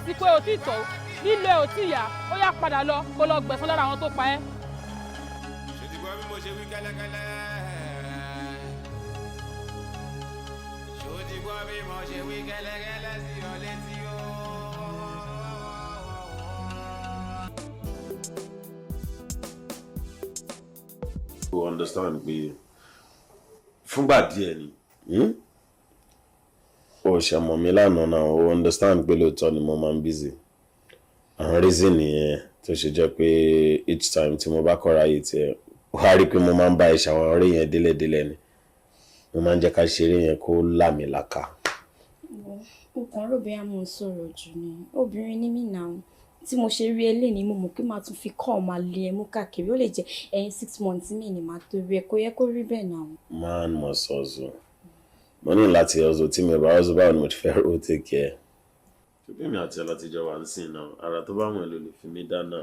àsìkò ò tí tó líle ò tí yá ó yá padà lọ kó lọ gbẹ̀san lára àwọn tó pa ẹ́. ṣé ti gbọ́ bí mo ṣe wí kẹ́lẹ́kẹ́lẹ́ ṣó ti gbọ́ bí mo ṣe wí kẹ́lẹ́kẹ́lẹ́ sí ọ létí o. You understand me? Fúngbà díẹ̀ ni. O ṣe mọ̀ mí lánàá náà, o understand pé lóòótọ́ ni mo máa ń busy. Àwọn reason nìyẹn tó ṣe jẹ́ pé each time tí mo bá kọ́ra yìí tiẹ̀, wá rí pé mo máa ń bá iṣẹ́ àwọn ọ̀rẹ́ yẹn délẹ̀délẹ̀ ni. Mo máa ń jẹ́ ká ṣeré yẹn kó lámìlaka. O kàn rò bí a mò ń sọ̀rọ̀ jù ni. Obìnrin ni mí náà. Tí mo ṣe rí eléyìí mo mọ̀ pé màá tún fi kọ́ ọmọ alẹ́ ẹ mú káàkiri. Ó lè jẹ́ ẹ̀yìn 6 months mi ni màá tó rí ẹ kó yẹ kó rí bẹ́ẹ̀ náà. Man must hustle. Mo ní láti hustle tí mi bá hustle báwo ni mo ti fẹ́ ro take care. Ṣùgbọ́n mi àti ọlọ́tijọ́ wà ń sìn náà. Ara tó bá wọn lò lè fi mí dáná.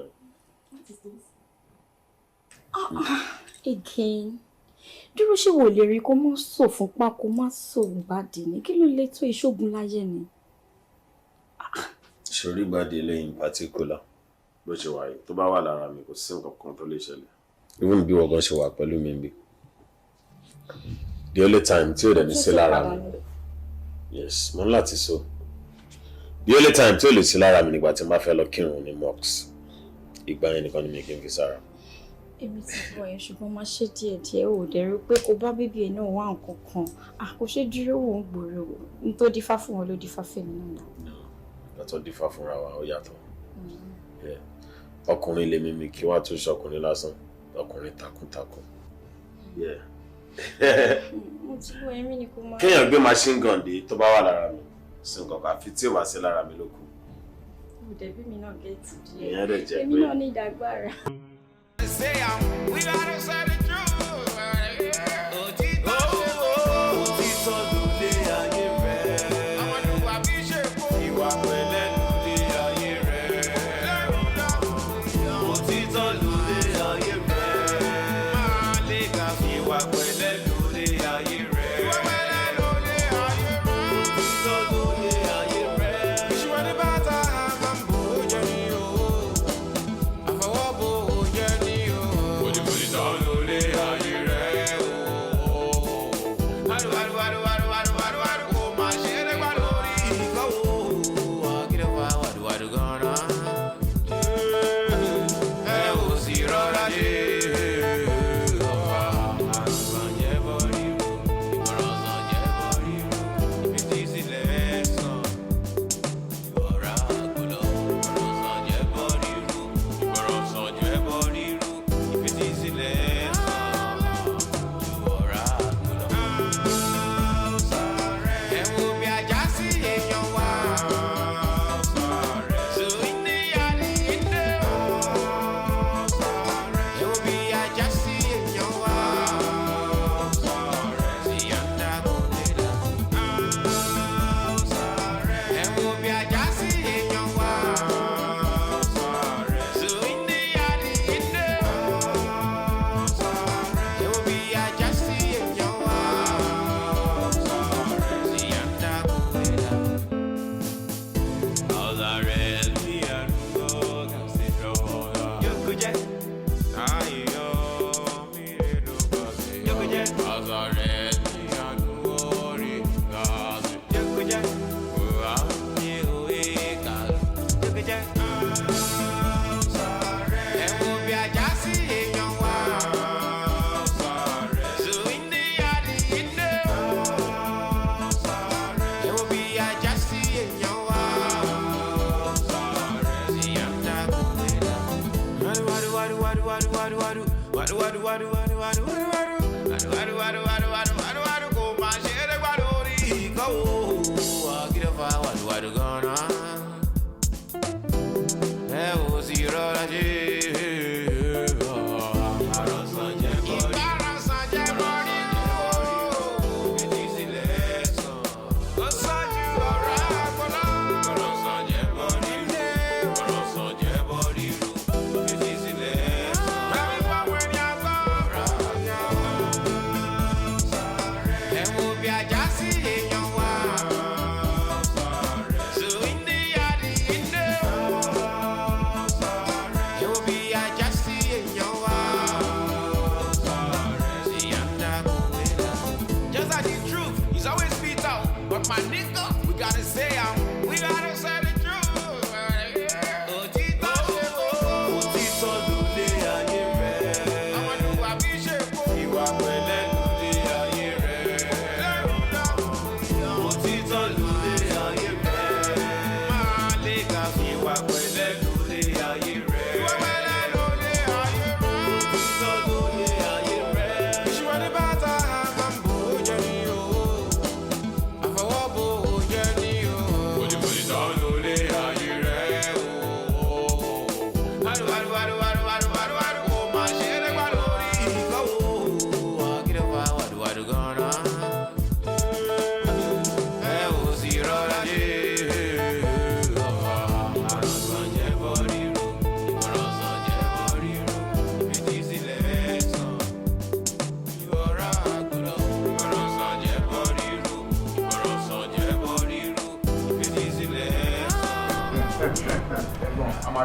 Again. Dúró ṣé wò lè rí kó mọ́ sò fún pa kó má sò gbàdé ni. Kí ló lè tó ìṣògùn láyé ni? Ṣorí gbàdé lẹ́yìn particular bó ṣe wà yìí tó bá wà lára mi kò sí nǹkan kan tó lè ṣẹlẹ̀. Even bí wọ́n gan ṣe wà pẹ̀lú mi bí. The only time tí ò dẹ̀ ní sí lára mi. Yes, mo ń láti so. The only time tí ò lè sí lára mi nígbà tí n bá fẹ́ lọ kírun ní mosque. Ìgbà yẹn nìkan ni mi kì í fi sára. Èmi ti gbọ́ ẹ ṣùgbọ́n máa ṣe díẹ̀díẹ̀ ò dẹ̀ rí pé kó bá bébí ẹ̀ náà wá nǹkan kan. Kò ṣe dúró wò ń gbòòrò. N tó dífá fún wọn ló dífá fèmí náà. Látọ̀ dífá fúnra wa ó yàtọ̀. Ọkùnrin lèmi mi kí wá tún ṣọkùnrin lásán. Ọkùnrin takuntakun. Mo ti gbọ́ ẹ̀rín ni kó máa. Kéèyàn gbé machine gun dé tó bá wà lára mi. Sí nǹkan kan àfi tí ò bá sí lára mi ló kù. Òdẹ̀bí mi náà gẹ̀ẹ́tì díẹ̀. Ìyẹn dẹ̀ jẹ́ pé. Èmi náà ní ìdàgbára. We gotta say the truth.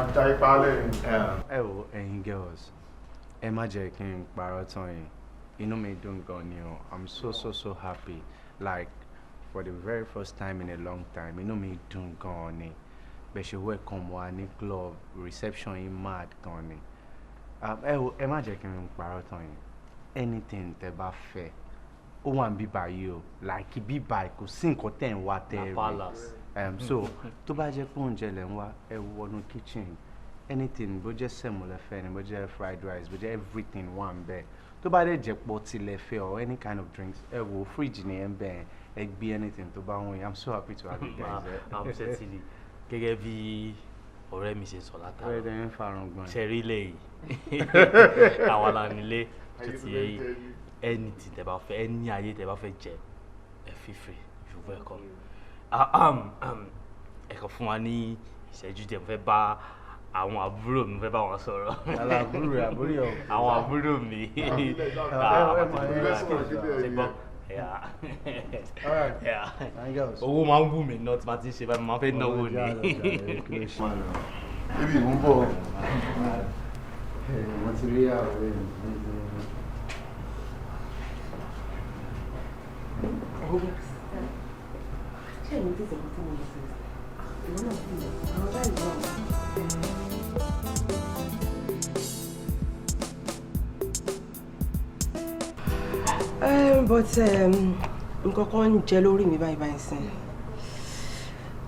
máa já ipá lẹ́yìn. Ẹ wo ẹ̀yin girls, ẹ má jẹ́ kí n parọ́ tán yín. Inú mi dùn gan ni o. I'm so happy. Like for the very first time in a long time, inú mi dùn gan ni. Bẹ́ẹ̀ ṣe welcome wa ní club, reception yín mad gan ni. Ẹ wo ẹ má jẹ́ kí n parọ́ tán yín. Anything tẹ́ bá fẹ́, ó wà ní bíbá yìí o. Like bíbá kò sí nǹkan tẹ́ ń wá tẹ́ rí. So tó bá jẹ́ pé oúnjẹ lẹ̀ ń wá, ẹ wọnú kitchen. Anything bó jẹ́ sẹ̀mó lẹ fẹ́ ni, bó jẹ́ fried rice, bó jẹ́ everything wà ń bẹ̀. Tó bá dẹ̀ jẹ́ pọtí lẹ fẹ́ or any kind of drinks, ẹ wo fridge ni ẹ ń bẹ̀ ẹ gbé anything tó bá wọ̀nyí. I'm so happy to have you guys there. I'm certainly gẹ́gẹ́ bí ọ̀rẹ́ mi ṣe sọ látara. Ọ̀rẹ́ dẹ̀ ń farun gbọ́n. Ṣẹ̀rí ilé yìí. Àwa la nílé tó ti yẹ yìí. Anything tẹ́ bá fẹ́, any ayé tẹ́ bá fẹ́ jẹ, ẹ feel free, you welcome. Ẹ kàn fún wa ní ìṣẹ́jú díẹ̀, mo fẹ́ bá àwọn àbúrò mi fẹ́ bá wọn sọ̀rọ̀. àbúrò àwọn àbúrò mi. Owó máa ń wù mí náà tí bá ti ń ṣe báyìí, máa fẹ́ náwó ni. Ibi ìwọ̀n bọ̀. Wọ́n ti rí àwọn ṣé ìwọ̀n tí ìṣẹ̀lẹ̀ tí mo lè ṣe ìwọ̀n náà bí àwọn báyìí náà. But nǹkan kan ń jẹ lórí mi báyìí sìn.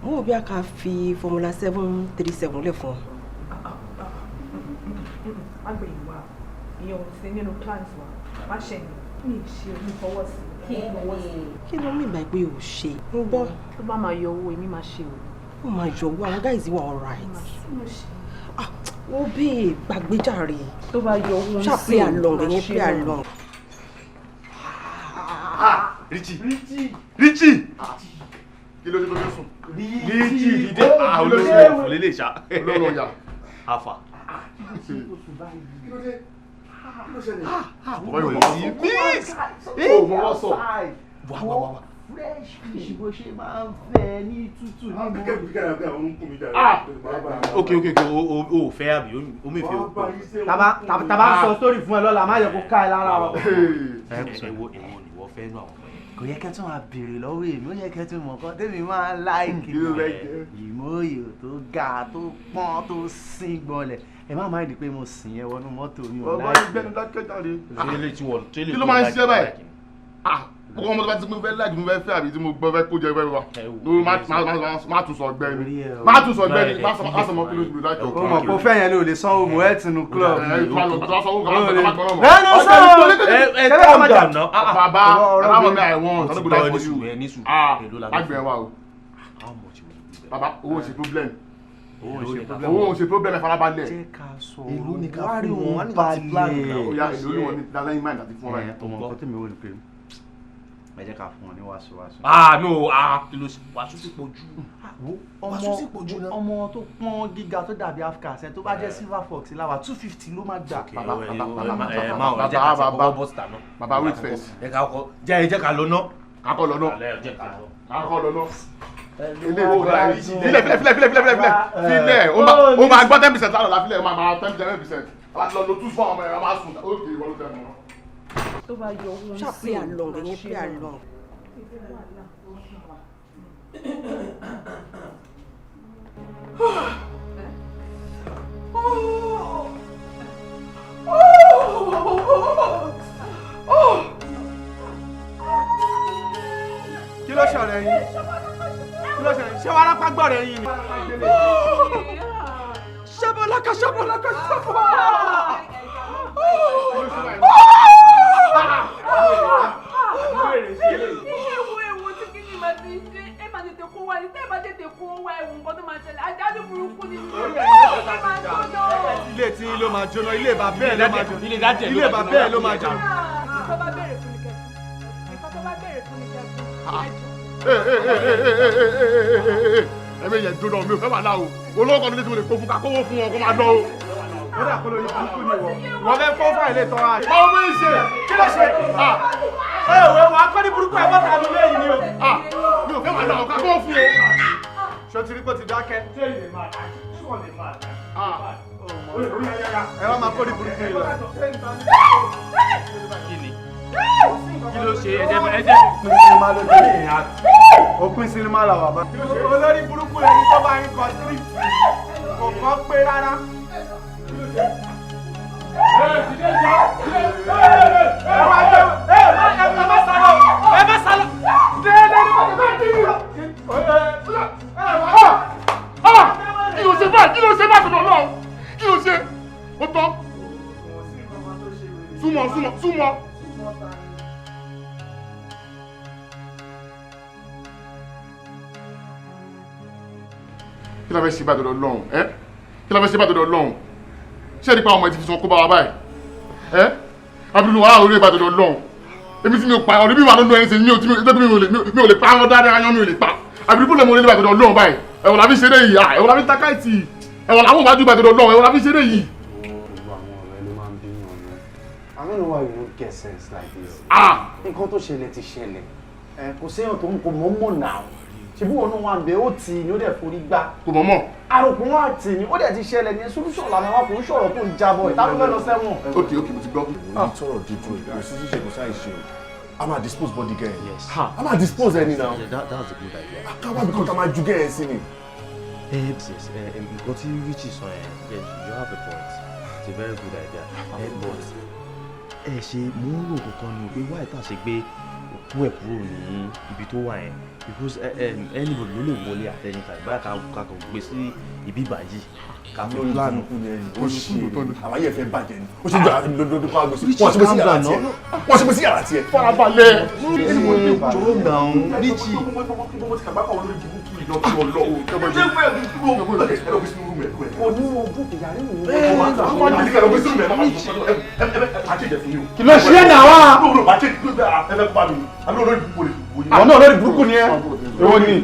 Mo wò bí a kà fi formula 737 lẹ̀ fún ọ. Má gbé ìwà ìyẹn ò sí nínú plans wa. Má ṣe ní ìṣe onífọwọ́ sí. Kí ló mìíràn pé o ṣe? Ń gbọ́. Tó bá máa yọ owó èmi máa ṣe o. Ó máa yọ owó àwọn guys wà alright. Ó bí gbàgbéjàre. Tó bá yọ owó ń sè. Ṣá play along ẹ̀yẹn play along. Richie. Kí ló dé tó sùn? Richie dìde olóṣèlú ẹ̀fọ́ lélẹ̀ ṣá. Olóòrò ọ̀yà. Afa. Kí ló dé? Ọ̀rọ̀ yìí mix. Ó mọ wọ́n sọ. Wà. Fresh fish bó ṣe máa ń fẹ́ ní tútù ní mọ́ọ̀lù. Ok, o fẹ́ àbí o mi fẹ́ o. Tàbá sọ story fún ẹ lọ́la, má yẹ kó ká ẹ lára o. Èwo ni wọ́n fẹ́ nù àwọn ọmọ yìí. Kò yẹ kẹ́ tún máa béèrè lọ́wọ́ èmi, ó yẹ kẹ́ tún mọ̀ kan tẹ́mi máa ń láìkì ìmòòyò tó ga tó pọ́n tó sín gbọ́lẹ̀. Ẹ má máa di pé mo sìn yẹn wọnú mọ́tò mi ò láìkì. Kí ló máa ń ṣe báyìí? Gbogbo ọmọ tó bá ti pín fẹ́ láìkì mi fẹ́ fẹ́ àbí tí mo gbọ́ fẹ́ kó jẹ fẹ́ wá. Má tún sọ ọgbẹ́ni. Má tún sọ ọgbẹ́ni. Má sọ mọ́ kí ló ti láìkì ọkọ. Ó mọ̀ kó fẹ́ yẹn ló lè sanwó mọ́ ẹ̀ tinú club. Calm down now. Bàbá aláwọ̀ mi àìwọ̀n tọ́lú gbọ́dọ̀ for you. Lágbẹ̀ẹ́ wa o. Bàbá owó ṣe problem. Owó ṣe problem ẹ farabalẹ̀. Jẹ́ ká sọ ìlú ní ká wárí fún wọn wọn balẹ̀. Oya ìlú ní wọn ní lálẹ́ ìmáì láti fún wọn. Ọmọ nǹkan tí mi ò lè pè é jẹ́ ká fún wọn ní wàásù. No, kí ló wàásù sí pọ̀ jù. Ọmọ tó pọ́n gíga tó dàbí Africa ṣe tó bá jẹ́ silver fox láwa 250 ló máa gbà. Bàbá wait first. Jẹ́ ká lọ ná. Kakọ lọ ná. Filẹ̀ o máa gbọ́ 10% lára la filẹ̀ o máa 10%. Láti lọ lo 2 fún ọmọ ẹ̀ máa sùn. Ó kì í wọ́n ló tẹ̀ mọ́. Tó bá yọ owó ń sè. Ṣá play along ẹ̀yẹn play along. Kí ló ṣọ̀rẹ́ yín? Ṣé wàá rápá gbọ́rẹ̀ yín ni? Ṣabolaka. Ewu tí kí ni màá ti ṣe ẹ máa tètè kó wá ní tẹ́ ẹ bá tètè kó wá ewu nǹkan tó máa ṣẹlẹ̀ àjálù burúkú ni ẹ máa jóná. Ilé tí ló máa jóná, ilé bàbá ẹ̀ ló máa jóná. Ilé bàbá ẹ̀ ló máa jóná. Ìfọ́ bá bẹ̀rẹ̀ fún ni kẹ́kọ̀ọ́. Ẹ̀mí yẹn jóná mi ò fẹ́ wà láwo. Olóòkọ́ nílé tí mo lè kó fún ká kówó fún wọn kó máa lọ o. Wọ́n dà kó lóyún kúkú ni wọ́n. Wọ́n fẹ́ fọ́ fáìlì tán á. Báwo bí ń ṣe? Kí ló ṣe? Wọ́n á kọ́ ní burúkú ẹ̀ bọ́ta mi lẹ́yìn ni o. Mi ò fẹ́ wà láwo ká kówó fún o. Ṣé o ti rí pé ó ti dákẹ́? Ṣé ìlè máa dá? Ṣé wọ́n lè máa dá? ẹ wá máa kó ní burúkú yìí lọ. Kí ló ṣe ẹ̀jẹ̀ òpin sinimá ló dé ní ìhà òpin sinimá là wà bá. olórí burúkú lẹni tó bá ń kọ síríìtì kò kọ́ pé rárá. ẹ má sálọ. kí ló ṣe báyìí tó lọ kí ló ṣe ó tán súnmọ́. kí la fẹ́ ṣe bá dọ̀dọ̀ lọ́hùn kí la fẹ́ ṣe bá dọ̀dọ̀ lọ́hùn ṣé nípa ọmọ ẹ ti fi sàn kó bá wa báyìí abirùn wàhálà orí ìbá dọ̀dọ̀ lọ́hùn èmi tí mi ò pa ọ̀rẹ́ bí wà lọ́dún ẹni ṣe mi ò lè pa àwọn dáadáa yan mi ò lè pa abirùn bọ́ọ̀lù ẹ̀mọ́ orí ìbá dọ̀dọ̀ lọ́hùn báyìí ẹ̀wọ̀n la fi ṣeré yìí ẹ̀wọ̀n la fi takáìtì ẹ̀wọ̀n làwọn òbájú ìbá dọ̀dọ̀ lọ́hùn ẹ̀wọ̀n la fi ṣeré yìí. I don't know why you don't get sense like this. Nǹkan tó ṣẹlẹ̀ ti ṣẹlẹ̀ kò séèyàn tó ń kó mọ́mọ́ náà ṣe bí wọn náà wà ń bẹ ó tì ní ó dẹ̀ forí gbá. kò mọ̀ mọ̀. àròkùn wà tì ní ó dẹ̀ ti ṣẹlẹ̀ ní solution làwọn àwọn kò ń ṣọ̀rọ̀ tó ń jábọ̀ ìta ló fẹ́ lọ sẹ́wọ̀n. ok mo ti gbọ́. tọrọ dídú kò sí ṣíṣe kò sáì ṣe a máa dispose body girl. yes a máa dispose ẹni náà. that's a good idea. akáwá bí kò tá máa ju girl sí ni. nǹkan tí Richie sọ yẹn yes you have a point it's a very good idea but ẹ ṣe mú rò kankan ni pé wáyé tá a ṣe gbé òkú ẹ̀ kúrò ní ibi tó wà yẹn because anybody ló lè wọlé at any time báyà ká kò gbé sí ibi báyìí ká fi plan. ó ṣe àwáyé fẹ́ bàjẹ́ ni ó ṣe gbà lódodo kó agbèsè wọ́n ṣe pé sí yàrá tiẹ̀ wọ́n ṣe pé sí yàrá tiẹ̀. farabalẹ̀. jọ̀wọ́ gbà ń Richie. kí ló ṣe é náà wá. wọn náà lórí burúkú ni ẹ. èwo ni.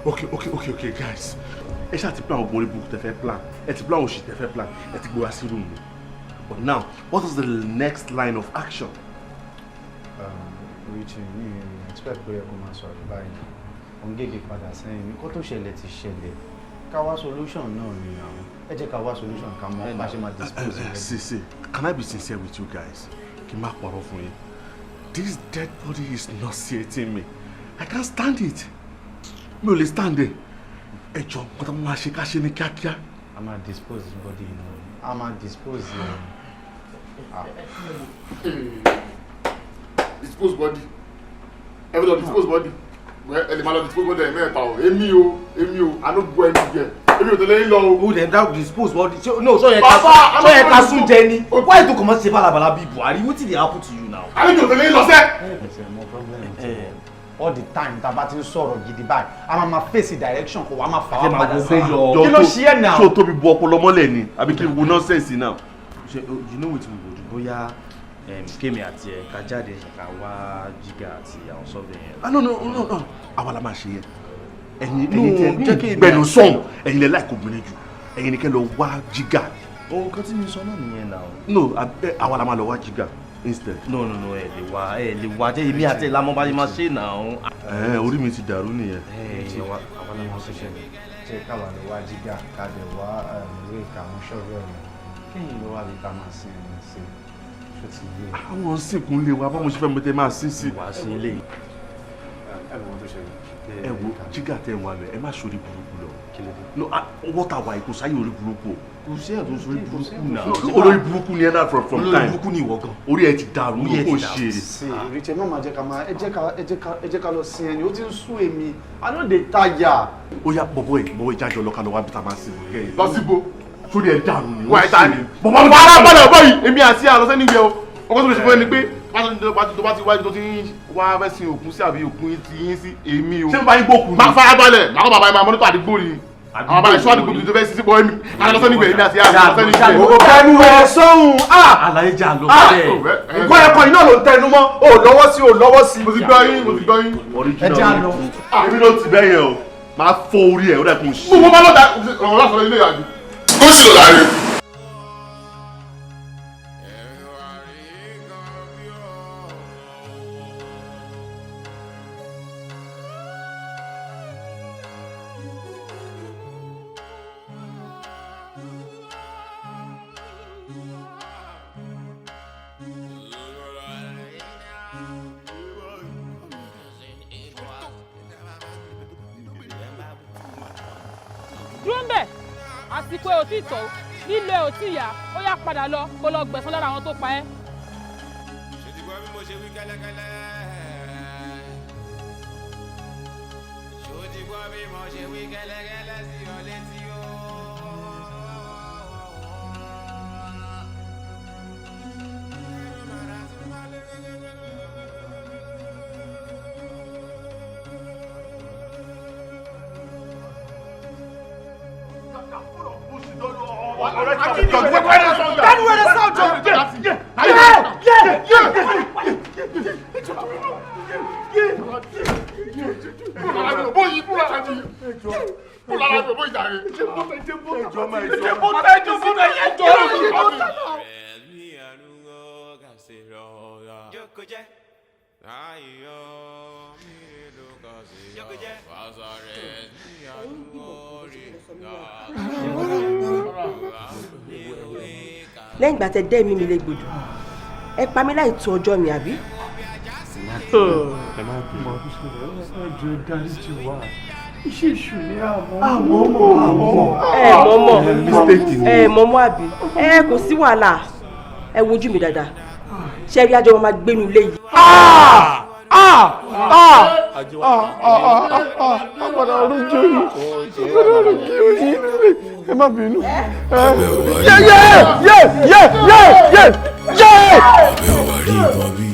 Okay, guys. Ẹ ṣáà ti plan ọgbọ̀n orí book tẹ́ fẹ́ plan. Ẹ ti plan òṣì tẹ́ fẹ́ plan. Ẹ ti gbé wá sí room mi. But now, what is the next line of action? Richie, mi expect pé ẹ kò máa sọ̀rọ̀ báyìí. Òun gègé padà sẹ́yìn. Nǹkan tó ṣẹlẹ̀ ti ṣẹlẹ̀. Ká wá solution náà ni àwọn. Ẹ jẹ́ ká wá solution ká mọ̀ bá ṣe máa dispose of it. See, can I be sincere with you guys? Kí n má parọ́ fún yín. This dead body is nauseating me. I can't stand it. Mi ò lè stand it. Ẹ jọ̀ọ́, nǹkan tá a máa ṣe ká ṣe ní kíákíá. A máa dispose body náà. A máa dispose dispose body. Everybody dispose body. Ẹ lè máa lọ dispose body ẹ̀ mẹ́ta o. Èmi o, I no go anywhere. Èmi ò tẹ̀lé yín lọ o. Who dem that dispose body? No, so yẹ ká sún jẹ ni. Why you come ṣe balabala bí Buhari? Wetin dey happen to you now? Àlejò ò tẹ̀lé yín lọ sẹ́. All the time tá a bá ti ń sọ̀rọ̀ gidi báyìí a máa face direction kò wá máa fà wá padà sí yọ. Kí ló ṣe é náà? Ṣé o tóbi bu ọpọlọ mọ́lẹ̀ ni? Àbí kí n wo nọ́ọ̀sẹ̀sì náà? You know wetin we go do? Bóyá Kemi àti ẹ̀ ká jáde ká wá Jígà àti àwọn sọ́ọ̀bù yẹn. No. Àwa la máa ṣe yẹn. Ẹ̀yin jẹ́ kí gbẹ̀nu sọ̀n. Ẹ̀yin lẹ láì kó gbìnrin jù. Ẹ̀yin ni kẹ́ lọ wá Jígà. Ohun kan tí mi sọ náà nìyẹn náà. No, àwa la máa lọ wá Jígà instead. No, ẹ lè wá jẹ́ èmi àti ìlànà bá yẹn máa ṣe náà. Orí mi ti dàrú nìyẹn. Àwọn ọmọ ṣiṣẹ́ mi. Ṣé káwa lè wá Jígà ká lè wá ìwé ìkàwọn ṣọ́ọ̀bù ọ̀rọ̀ kéyìn ló wà bí ká máa sin ẹni sí ṣó ti yé. Àwọn sìnkú lè wá báwo ṣe fẹ́ mọ́tẹ́ máa sí sí. Wàá sí ilé. Ẹ wo Jígà tẹ̀ wá lọ ẹ má ṣorí burúkú lọ. No, wọ́tà wà kò sáyé orí burúkú o. Kò sí ẹ̀dùn sórí burúkú náà. Olórí burúkú ni ẹ náà from time. Olórí burúkú ni ìwọ gan. Orí ẹ ti dàrú ló kò ṣe. Ìrìtẹ̀ náà máa jẹ́ ká máa ẹ jẹ́ ká lọ sin ẹni ó ti ń sú èmi I no dey tire. Ó yá bọ̀bọ̀ ìjájọ lọ́ka lọ́wọ́ abita máa sin ìwé. Lọ síbo sórí ẹ dàrú ni. Wà á ta ni. Bọ̀bọ̀ mi bá padà bọ̀ yìí èmi àti àlọ́sẹ́ nígbẹ́ o. Ọkọ tó lè ṣe fún ẹni pé tó bá ti wájú tó ti ń wá fẹ́ sin òkú sí àbí òkú ti yín sí èmi o. Ṣé n bá yín gbókùn? Máa fara balẹ̀ máa kọ́ bàbá yín máa mọ́nítọ̀ àdúgbò ni. Àwọn bá ìṣọ́ àdúgbò tó fẹ́ sí sípò ẹ̀mí àlọ́sẹ́ nígbẹ̀ èmi àti àlọ́sẹ́ nígbẹ̀. Òkò kẹnu ẹ sọ́hun. Àlàyé jà lọ bẹ́ẹ̀. Nǹkan ẹ̀kọ́ iná ló ń tẹnu mọ́ o lọ́wọ́ sí. Mo ti gbọ́ yín. Ẹ jẹ́ àlọ́. Èmi ló ti bẹ́yẹn o. Máa fọ orí ẹ̀ ó dẹ̀ kún sí. Mo máa lọ́dà ọ̀rọ̀ lásán ilé ìyàgbé. Kó sì lọ láàrin. dúró ń bẹ̀ àsìkò ẹ̀ ò tí tó lílo ẹ̀ ò tí yá ó yá padà lọ kó lọ gbẹ̀san lára àwọn tó pa ẹ́. ṣe ti gbọ́ bí mo ṣe wí kẹ́lẹ́kẹ́lẹ́. ṣó ti gbọ́ bí mo ṣe wí kẹ́lẹ́kẹ́lẹ́ sí ọ létí o. lẹ́yìn ìgbà tẹ dẹ́ mi lè gbòdò ẹ pa mí láì tó ọjọ́ mi àbí. ẹ má bínú ẹjọ́ dáríjì wá iṣẹ́ ìṣù ní àmọ́mọ́ àbí kò sí wàhálà ẹ wojú mi dáadáa ṣe rí ajọ́ wọn máa gbénu ilé yìí. àpàdà orújọ yìí ẹ má bínú. abẹ́ ò wá rí nǹkan bí.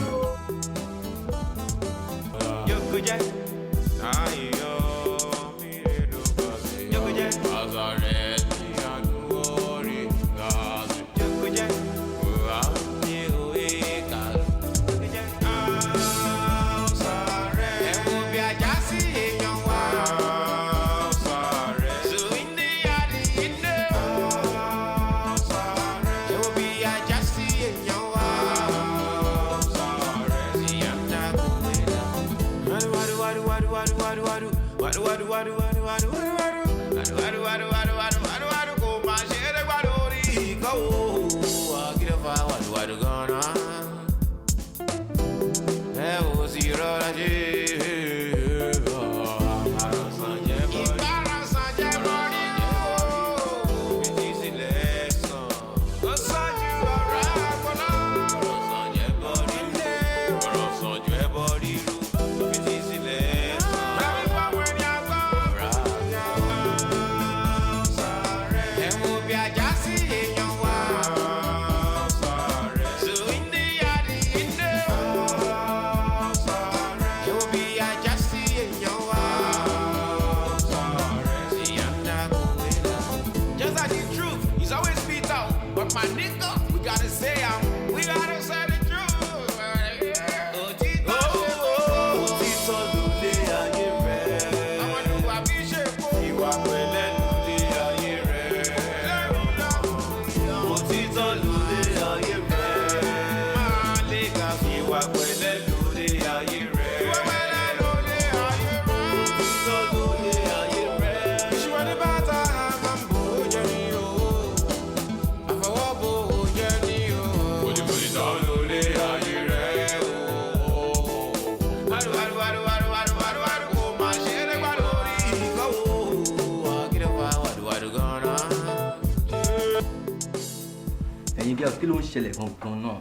kí ló ń ṣẹlẹ̀ gangan náà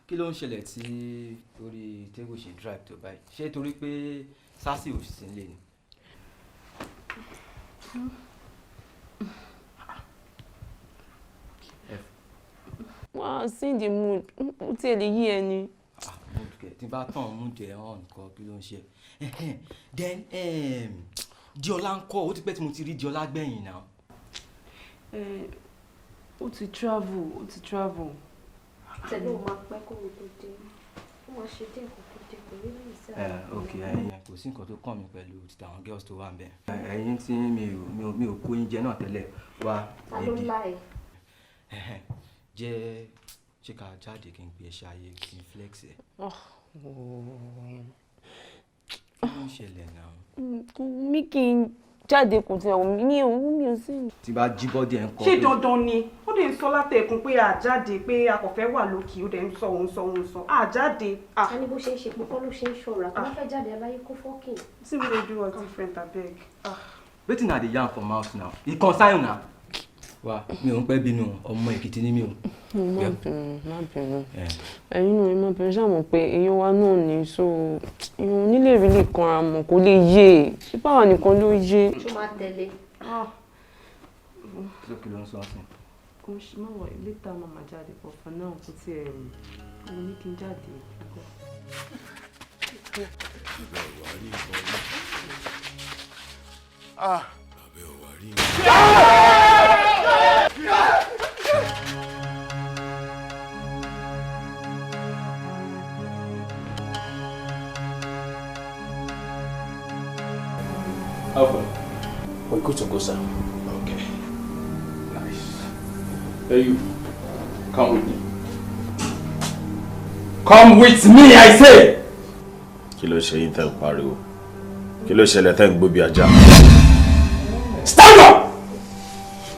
kí ló ń ṣẹlẹ̀ tí orí tébù ṣe drive tó báyìí ṣé torí pé sásì ò sí nílé ni. wá sí the mood ó tiẹ̀ lè yí ẹni. mood kẹ̀ tí bá tàn mood ẹ̀ hàn nǹkan kí ló ń ṣe then Diola ń kọ́ ó ti pẹ́ tí mo ti rí Diola gbẹ̀yìn náà. ó ti travel. tẹ̀lé o máa pẹ́ kó o tó dé ó máa ṣe díẹ̀ kó tó dé pẹ̀lú ìlú ìsára. ok kò sí nǹkan tó kàn mí pẹ̀lú ti àwọn girls tó wà ń bẹ̀. ẹ̀yin tí mi ò kó oúnjẹ náà tẹ́lẹ̀ wá ta ló láì. jẹ́ ṣé ká jáde kí n gbé ṣayé kí n flex ẹ̀. kí ló ń ṣẹlẹ̀ náà. mi kì í jáde kò tẹ òun ní òun mi ò sí. tí bá jí bọ́dì ẹ̀ ń kọ́. ṣé dandan ni ó dẹ̀ ń sọ látẹ̀kùn pé àjáde pé a kò fẹ́ wà lókè ó dẹ̀ ń sọ òun sọ àjáde. a ní bó ṣe ń ṣe púpọ̀ ló ṣe ń ṣọ́ra tó bá fẹ́ jáde aláyé kó fọ́kìn. see we dey do us different abeg. wetin na dey yarn for mouth now e concern una. Wa mi ò ń pẹ́ bínú ọmọ Èkìtì ni mi o. má bínú ẹ̀yin náà ẹ má bínú ṣàmọ̀ pé èèyàn wa náà ní so èèyàn nílé rí lè kanra mọ̀ kó lè yé ṣé báwa nìkan ló yé. ṣó máa tẹ̀lé. lókè ló ń sọ ọ́sìn. kò ṣe má wọ ilé tá a máa jáde pọ̀ fún náà kó tiẹ̀ mo ní kí n jáde. Alpha, we're good to go, sir. Okay. Nice. Hey, you. Come with me. Come with me, I say! Kí ló ṣe yín tẹ́ ń pariwo? Kí ló ṣẹlẹ̀ tẹ́ ń gbó bí ajá? Stand up!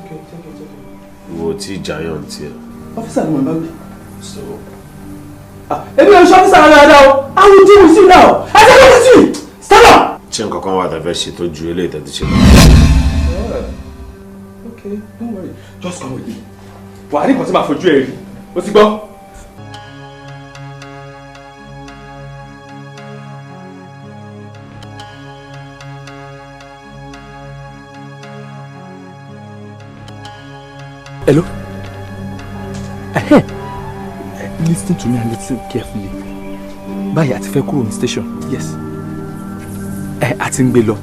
Okay. Wo tí giant here. Officer, no, man. So. Maybe I'm sure officer now. I will deal with you now. I said, what is you? Stand up! Ṣé nǹkan kan wà tẹ́ fẹ́ ṣe tó ju eléyìí tẹ́ ti ṣe lọ? Okay, don't worry. Just come with me. Wà á rí nǹkan tí màá fojú ẹ̀ rí. O ti gbọ́? Hello? Listen to me and listen carefully. Báyìí a ti fẹ́ kúrò ní station. Yes. A ti ń gbé lọ.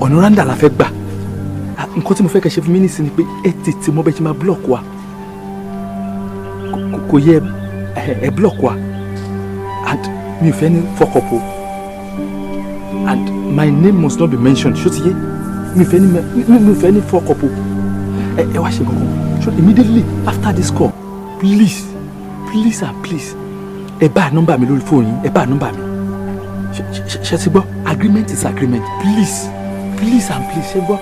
Ọ̀nà randa la fẹ́ gbà. Nǹkan tí mo fẹ́ kẹ́ ṣe fún mi nísìnyí pé ẹ tètè mọ bẹ́ẹ̀ ṣe máa block wa. Kò yẹ ẹ block wa. And mi ò fẹ́ ní fuck up o. And my name must not be mentioned. Ṣó ti yé? Mi ò fẹ́ ní fuck up o. Ẹ wá ṣe kankan. So immediately after this call, please and please, ẹ bá nọ́mbà mi lórí fóònù yín, ẹ bá nọ́mbà mi. Ṣé ti gbọ́? Agreement is agreement. Please and please, ṣé gbọ́?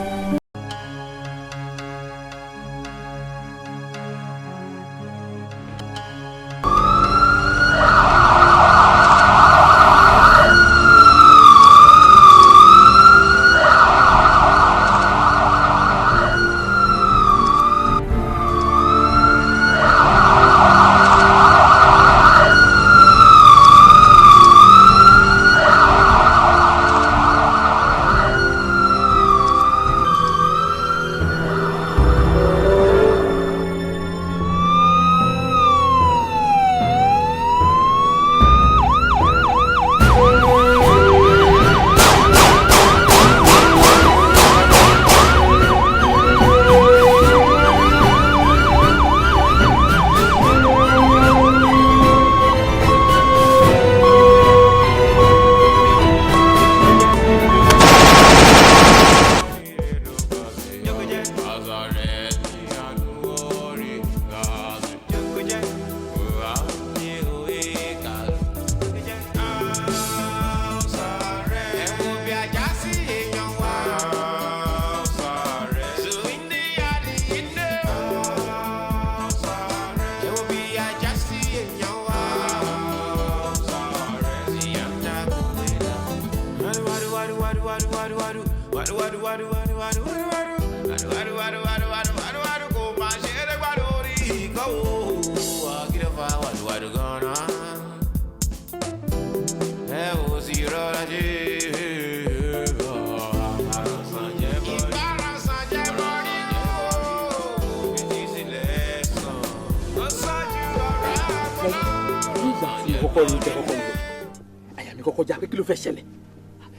Àyà mi kọ́kọ́ já pé kí ló fẹ́ ṣẹlẹ̀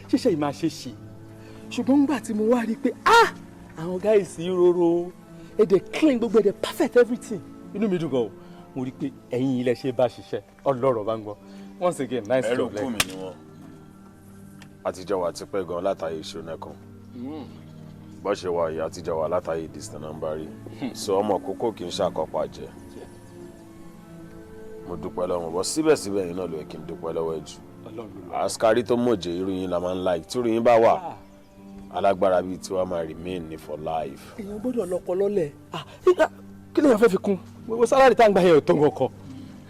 ṣíṣe ìmáa ṣe ṣe ṣùgbọ́n nígbà tí mo wá rí i pé àwọn guys rorò èdè clean gbogbo èdè perfect everything inú mi dùn gan o mo rí i pé ẹ̀yin ilẹ̀ ṣe bá ṣiṣẹ́ ọlọ́rọ̀ bá ń gbọ́ once again nice job. ẹrù kù mí ni wọn àtijọ́ wa ti pẹ́ gan látàrí ìṣúná kan bó ṣe wà yìí àtijọ́ wa látàrí distant number rí so ọmọ kókó kì í ṣàkópa jẹ mo dúpẹ́ lọ́wọ́ bọ́ síbẹ̀síbẹ̀ yìí náà ló yẹ kí n dúpẹ́ lọ́wọ́ ẹ̀ jù àṣkárí tó mọ̀jẹ̀ irú yín la máa ń like tí irú yín bá wà alágbára bíi tiwa máa remain ní for life. èèyàn gbọ́dọ̀ lọ́kọ lọ́lẹ̀ kí lèèyàn fẹ́ fi kún gbogbo sálárì tá à ń gbà yẹn ò tó nǹkan.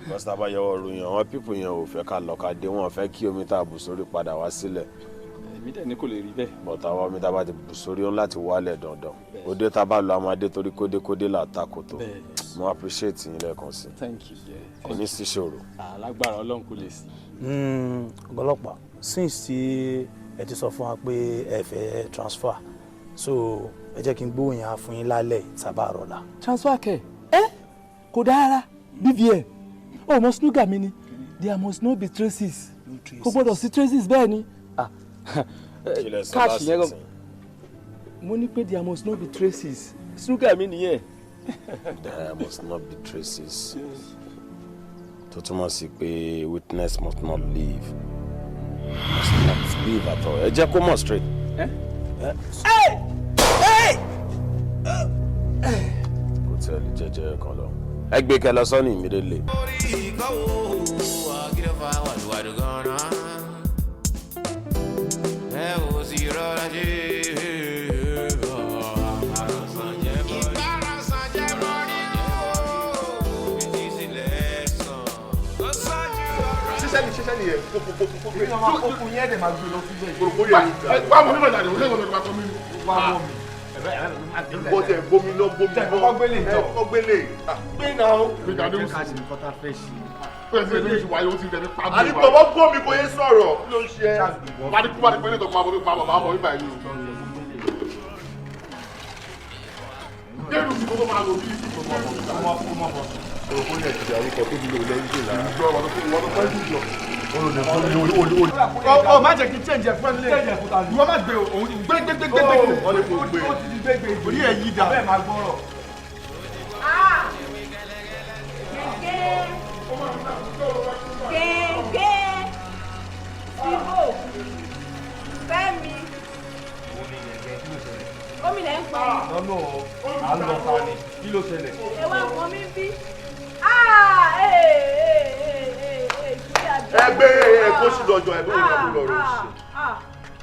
bọ́sítà bá yẹwọ́ ru yẹn àwọn pípù yẹn ò fẹ́ ká lọ́ka dé wọn ò fẹ́ kí omi tá a bù sórí padà wá sílẹ̀ èmi dẹ̀ ní kò lè rí bẹ́ẹ̀. But àwọn mi tá bá ti bù sórí òun láti wálẹ̀ dandan. Òde tá bá lọ amadé torí kódékódé là takoto. Mo appreciate yín lẹ́ẹ̀kan sí. Thank you. Kò ní sí ṣòro. Lágbára Ọlọ́run kò lè sí. Ọlọ́pàá since tí ẹ ti sọ fún wa pé ẹ fẹ́ transfer so ẹ jẹ́ kí n gbóhùn yẹn fún yín lálẹ́ sábà rọ̀lá. Transfer kẹ̀ kò dára BVN ọmọ snooker mi ni there must not be traces kò gbọ́dọ̀ sí traces bẹ́ẹ̀ ni cash yẹn mo ní pé there must not be traces snooker mi nìyẹn. There must not be traces. Tó túmọ̀ sí pé witness must not leave. Must not leave at all. Ẹ jẹ́ kó mọ̀ straight. Kò tí ẹ lè jẹ́jẹ́ kan lọ. Ẹ gbé kẹ lọ sọ́ni immediately. Ṣiṣẹ́ nìyẹn kókó gbé. Ìyá máa kókó yẹn dẹ̀ máa gbé lọ síbẹ̀. Kòròkó yẹn. Wá mọ̀ nígbà jáde, òṣèlú ọ̀dọ̀ ìpàkọ́ mi. Wá mọ̀ mi. Bó tẹ̀ bomi lọ. Kọ́kọ́ gbélé ìjọ. Kọ́kọ́ gbélé. Gbé náà. Gbé jáde ó sì. Ká ṣe nǹkan tá a fẹ́ ṣe. Pẹ̀sẹ̀ ilé ìṣùwà yóò ti tẹ̀lé pàmò. Àdìpọ̀ bọ́ gbọ́ mi kò yé sọ̀rọ̀. Kí ló ń ṣe? Wádìí pé ní ìtọ́kùn àbọ̀dé pàmò máa bọ̀ nígbà yìí. Dẹ́rù sí kó tó máa lò bí ìsìnkú ọmọ bọ̀. Kòròkó yẹn ti dàrú kọ tó nílò lẹ́yìn dè lára. Ìjọ ọ̀rọ̀ tó wọ́n tó pẹ́ jù jọ. Ọ má jẹ́ kí change ẹ̀ fún ẹ nílé. Ìwọ má gbé òun gbé. Wọ́n lè kó gbé. Ó ti di gbégbé. Orí ẹ̀ yí dà. Bẹ́ẹ̀ máa gbọ́rọ̀. Gẹ́gẹ́ Ibo Fẹ́mi omi lẹ́ ń pa ni. Lọ́nà à ń lọ pa ni. Kí ló ṣẹlẹ̀? Ẹ wá nǹkan mi bí. Ẹgbẹ́ ẹ̀kọ́ sí lọ́jọ́ ẹ̀bí òun náà ló lọ́rọ̀ ṣe.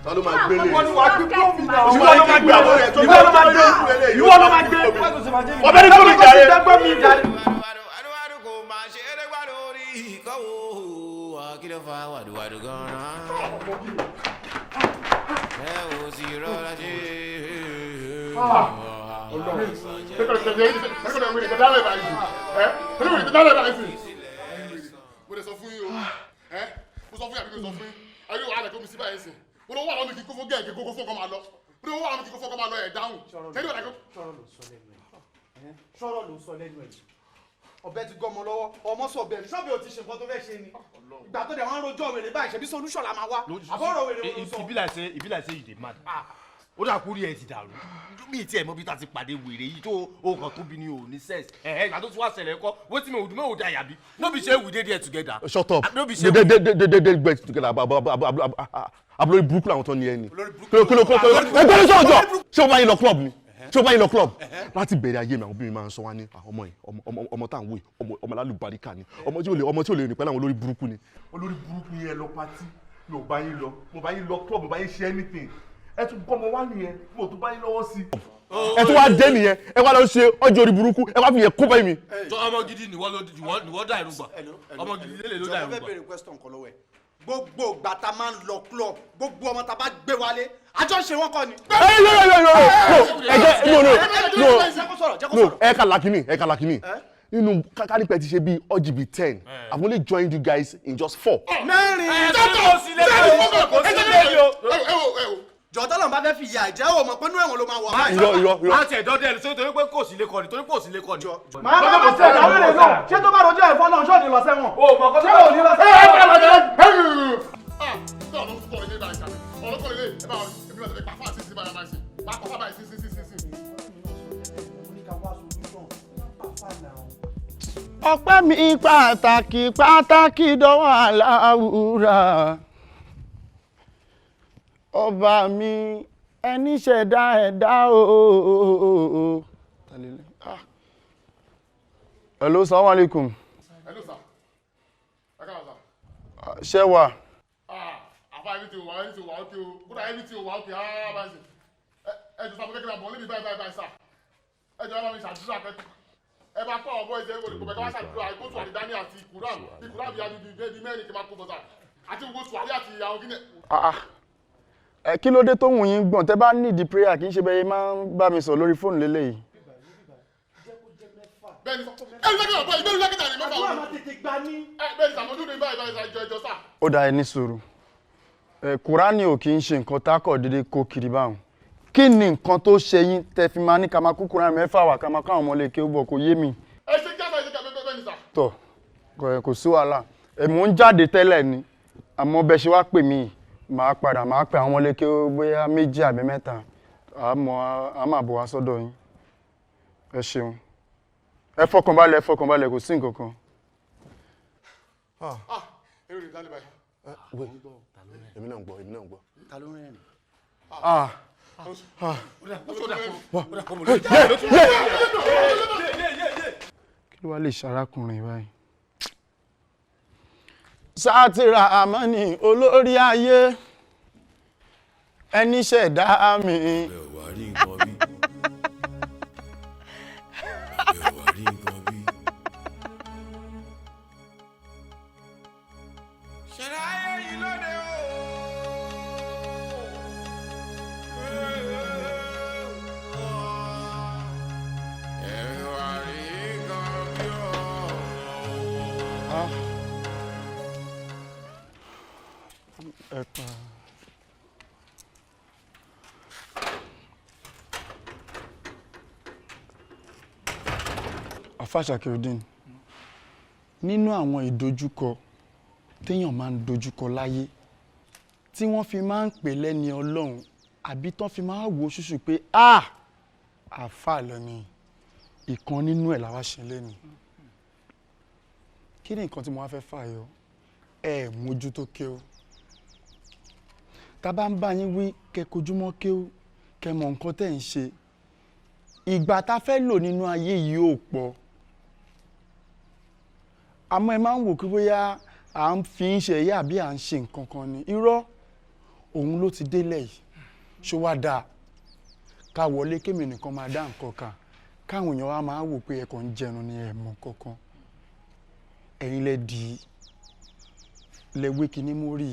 Ta ló máa gbélé? Wọ́n ní wàá gbé gómìn náà. Ìwọ ló máa gbé àwọn ẹ̀ tó Ìwọ ló máa gbé. Ìwọ ló máa gbé. Ọbẹ̀ ní gómìn jàre. Kí ló fa wàdùwàdù gan-an? Ẹ ò sì rọra ṣe. Mo lè sọ fún yín o. Mo sọ fún yàrá mi sọ fún yín. Ayé wàhálà kó mi sí báyìí sìn. Mo lọ wà lọ́mọ kí kókó gẹ̀ẹ́gẹ́ kókó fún ọkọ máa lọ. Mo lọ wà lọ́mọ kí kókó fún ọkọ máa lọ ẹ̀ dáhùn. Sọ̀rọ̀ ló sọ lẹ́nu ẹ̀. Ọbẹ̀ ti gọmọ lọ́wọ́, ọmọ sọ bẹ́ẹ̀ ni. Ṣọ́bì ò ti ṣe nǹkan tó fẹ́ ṣe ni. Ìgbà tó dẹ̀ wọ́n ń rojọ́ wèrè báyìí, ṣebí solution la máa wá. Àbọ̀rọ̀ wèrè wo ló sọ? If you like say you dey mad. Ó dà kúrò ẹ̀ ti dàrú. Mi ti ẹ̀ mọ̀ bí ta ti pàdé wèrè yìí tó o kàn tóbi ni o ní sense. Ìgbà tó ti wá ṣẹlẹ̀ kọ́, wetin me we ò da yàbí. No be say we dey there together. Shut up. No be say they get together. Àbúrò burúkú làwọn tó ní ẹni. Kí ló sọ̀jọ̀? Ṣé o bá yín lọ club ni? Ṣé o bá yín lọ club? Láti bẹ̀rẹ̀ ayé mi àwọn obìnrin máa ń sọ wá ní ọmọ yìí ọmọ tá à ń wò yìí ọmọ lálùbáríkà ni ọmọ tí ò lè rìn pẹ̀lú àwọn olórí burúkú ni. Olórí burúkú yẹn lọ pátí mi ò bá yín lọ mo bá yín lọ club mo bá yín ṣe anything ẹ tún bọ́ ọmọ wá nìyẹn mo tún bá yín lọ́wọ́ sí. Ẹ tún wá dé nìyẹn ẹ wá lọ ṣe ọjọ́ orí burúkú ẹ wá fi yẹn kó báyìí mi. Ọmọ gidi ni wọ́n dá irun gbà ọmọ gidi lélẹ̀ ló dá irun gbà. Jọ̀wọ́ fẹ́ bèrè question kan lọ́wọ́ ẹ̀ gbogbo ìgbà tá a máa ń lọ club gbogbo ọmọ tá a bá gbé wálé àjọ ṣe wọn kọ ni. Ẹ ká lakini nínú kánípẹ̀ ti ṣe bí ọjìbì 10 I've only joined you guys in just 4. Mẹ́rin jọ̀dọ́ lọ́n bá fẹ́ fi ìyà ìjẹ́ òmò pẹ́nu ẹ̀wọ̀n ló máa wọ̀. Irọ́. Láti ẹ̀dọ́ dẹ̀ ṣé torí pé kò sí lè kọ́ni torí kò sí lè kọ́ni. Màá bá ṣe ìdáwó rẹ̀ náà ṣé tó bá rojọ́ ẹ̀fọ́ náà ṣọ́ọ̀dì lọ sẹ́wọ̀n. O mọ̀ kọ́ tó ní lọ Ọpẹ́ mi pàtàkì dọ́wọ́ aláwùrà. Ọba mi ẹni ṣẹ̀dá ẹ̀dá ooo. Hello, salaam alaikum. Hello sir. Ẹ káàbọ̀ sir. Ṣé wà? Àfa everything wà ókè o. Kódà everything wà ókè báyìí. Ẹ jọ sábà kékeré àbọ̀ níbi báyìí sir. Ẹ jọ bá mi ṣàdúrà kẹ́tù. Ẹ bá kọ́ ọ̀bọ ìṣẹ́ ìwòlè kò bẹ̀ ká wá ṣàdúrà ìkóso àdìdání àti ìkúrán bí adìdí ìdí mẹ́rin kí n máa kó bọ̀tà. Àti gbogbo sùwárí àti àwọn gíní. Kí ló dé tó wù yín gbọ̀n tẹ́ bá need prayer kì í ṣe bẹ́ẹ̀ máa ń bá mi sọ lórí fóònù lélẹ́yìí. bẹ́ẹ̀ni ìgbẹ́rù lẹ́kẹ̀tà ni mẹ́fà òun bẹ́ẹ̀ni sàmọ́dún ní báyìí ẹjọ́ sà. Ó dá ẹni sùúrù Kùránì ò kì í ṣe nǹkan tákọ̀ dédé kó kiri báwọn kí ni nǹkan tó ṣe yín tẹ́ fi máa ní ká máa kú Kùránì mẹ́fà wà ká máa káwọn ọmọ lè ké bọ̀ kò yé mi. ẹ ṣe jáde ẹ ṣe jáde bẹ́ẹ̀ni sà. Tọ̀ kò sí wàhálà mò ń jáde tẹ́lẹ̀ ni àmọ́ bẹ́ẹ̀ ṣe wá pè mí màá padà máa pè àwọn lékè bóyá 2 àbí 3 a máa bọ̀ wá sọ́dọ̀ yín ẹ ṣeun ẹ fọkànbalẹ̀ kò sí nǹkan kan. èrò ìdálẹ́ báyìí. èmi náà ń gbọ́. ta ló rìn rìn. Kí ló wá lè ṣarákùnrin báyìí. Sátìrà àmọ́ni olórí ayé ẹni ṣẹ̀dá mi. Afáṣàkẹ́ọdín nínú àwọn ìdojúkọ téèyàn máa ń dojúkọ láyé tí wọ́n fi máa ń pè lẹ́ni Ọlọ́run àbí tán fi máa wò ṣùṣù pé àfà lẹ́ni ìkan nínú ẹ̀ làwa ṣe lẹ́ni. Kí ni nǹkan tí mo wá fẹ́ fàyọ mójú tó kéwú tá bá ń bá yín wí kẹkojúmọ́ kéwú kẹ mọ̀ nǹkan tẹ́ ń ṣe ìgbà tá fẹ́ lò nínú ayé yìí ò pọ̀ àmọ́ ẹ máa ń wò kí bóyá à ń fi ń ṣe ẹ̀yà àbí à ń ṣe nǹkan kan ni irọ́ òun ló ti délẹ̀ yìí ṣó wá dáa ká wọlé kémi nìkan máa dá nǹkan kan káwọn èèyàn wá máa wò pé ẹ̀kọ́ ń jẹun ní ẹ̀mọ́ kankan ẹ̀yin lẹ dì í lẹ wé kíní mórí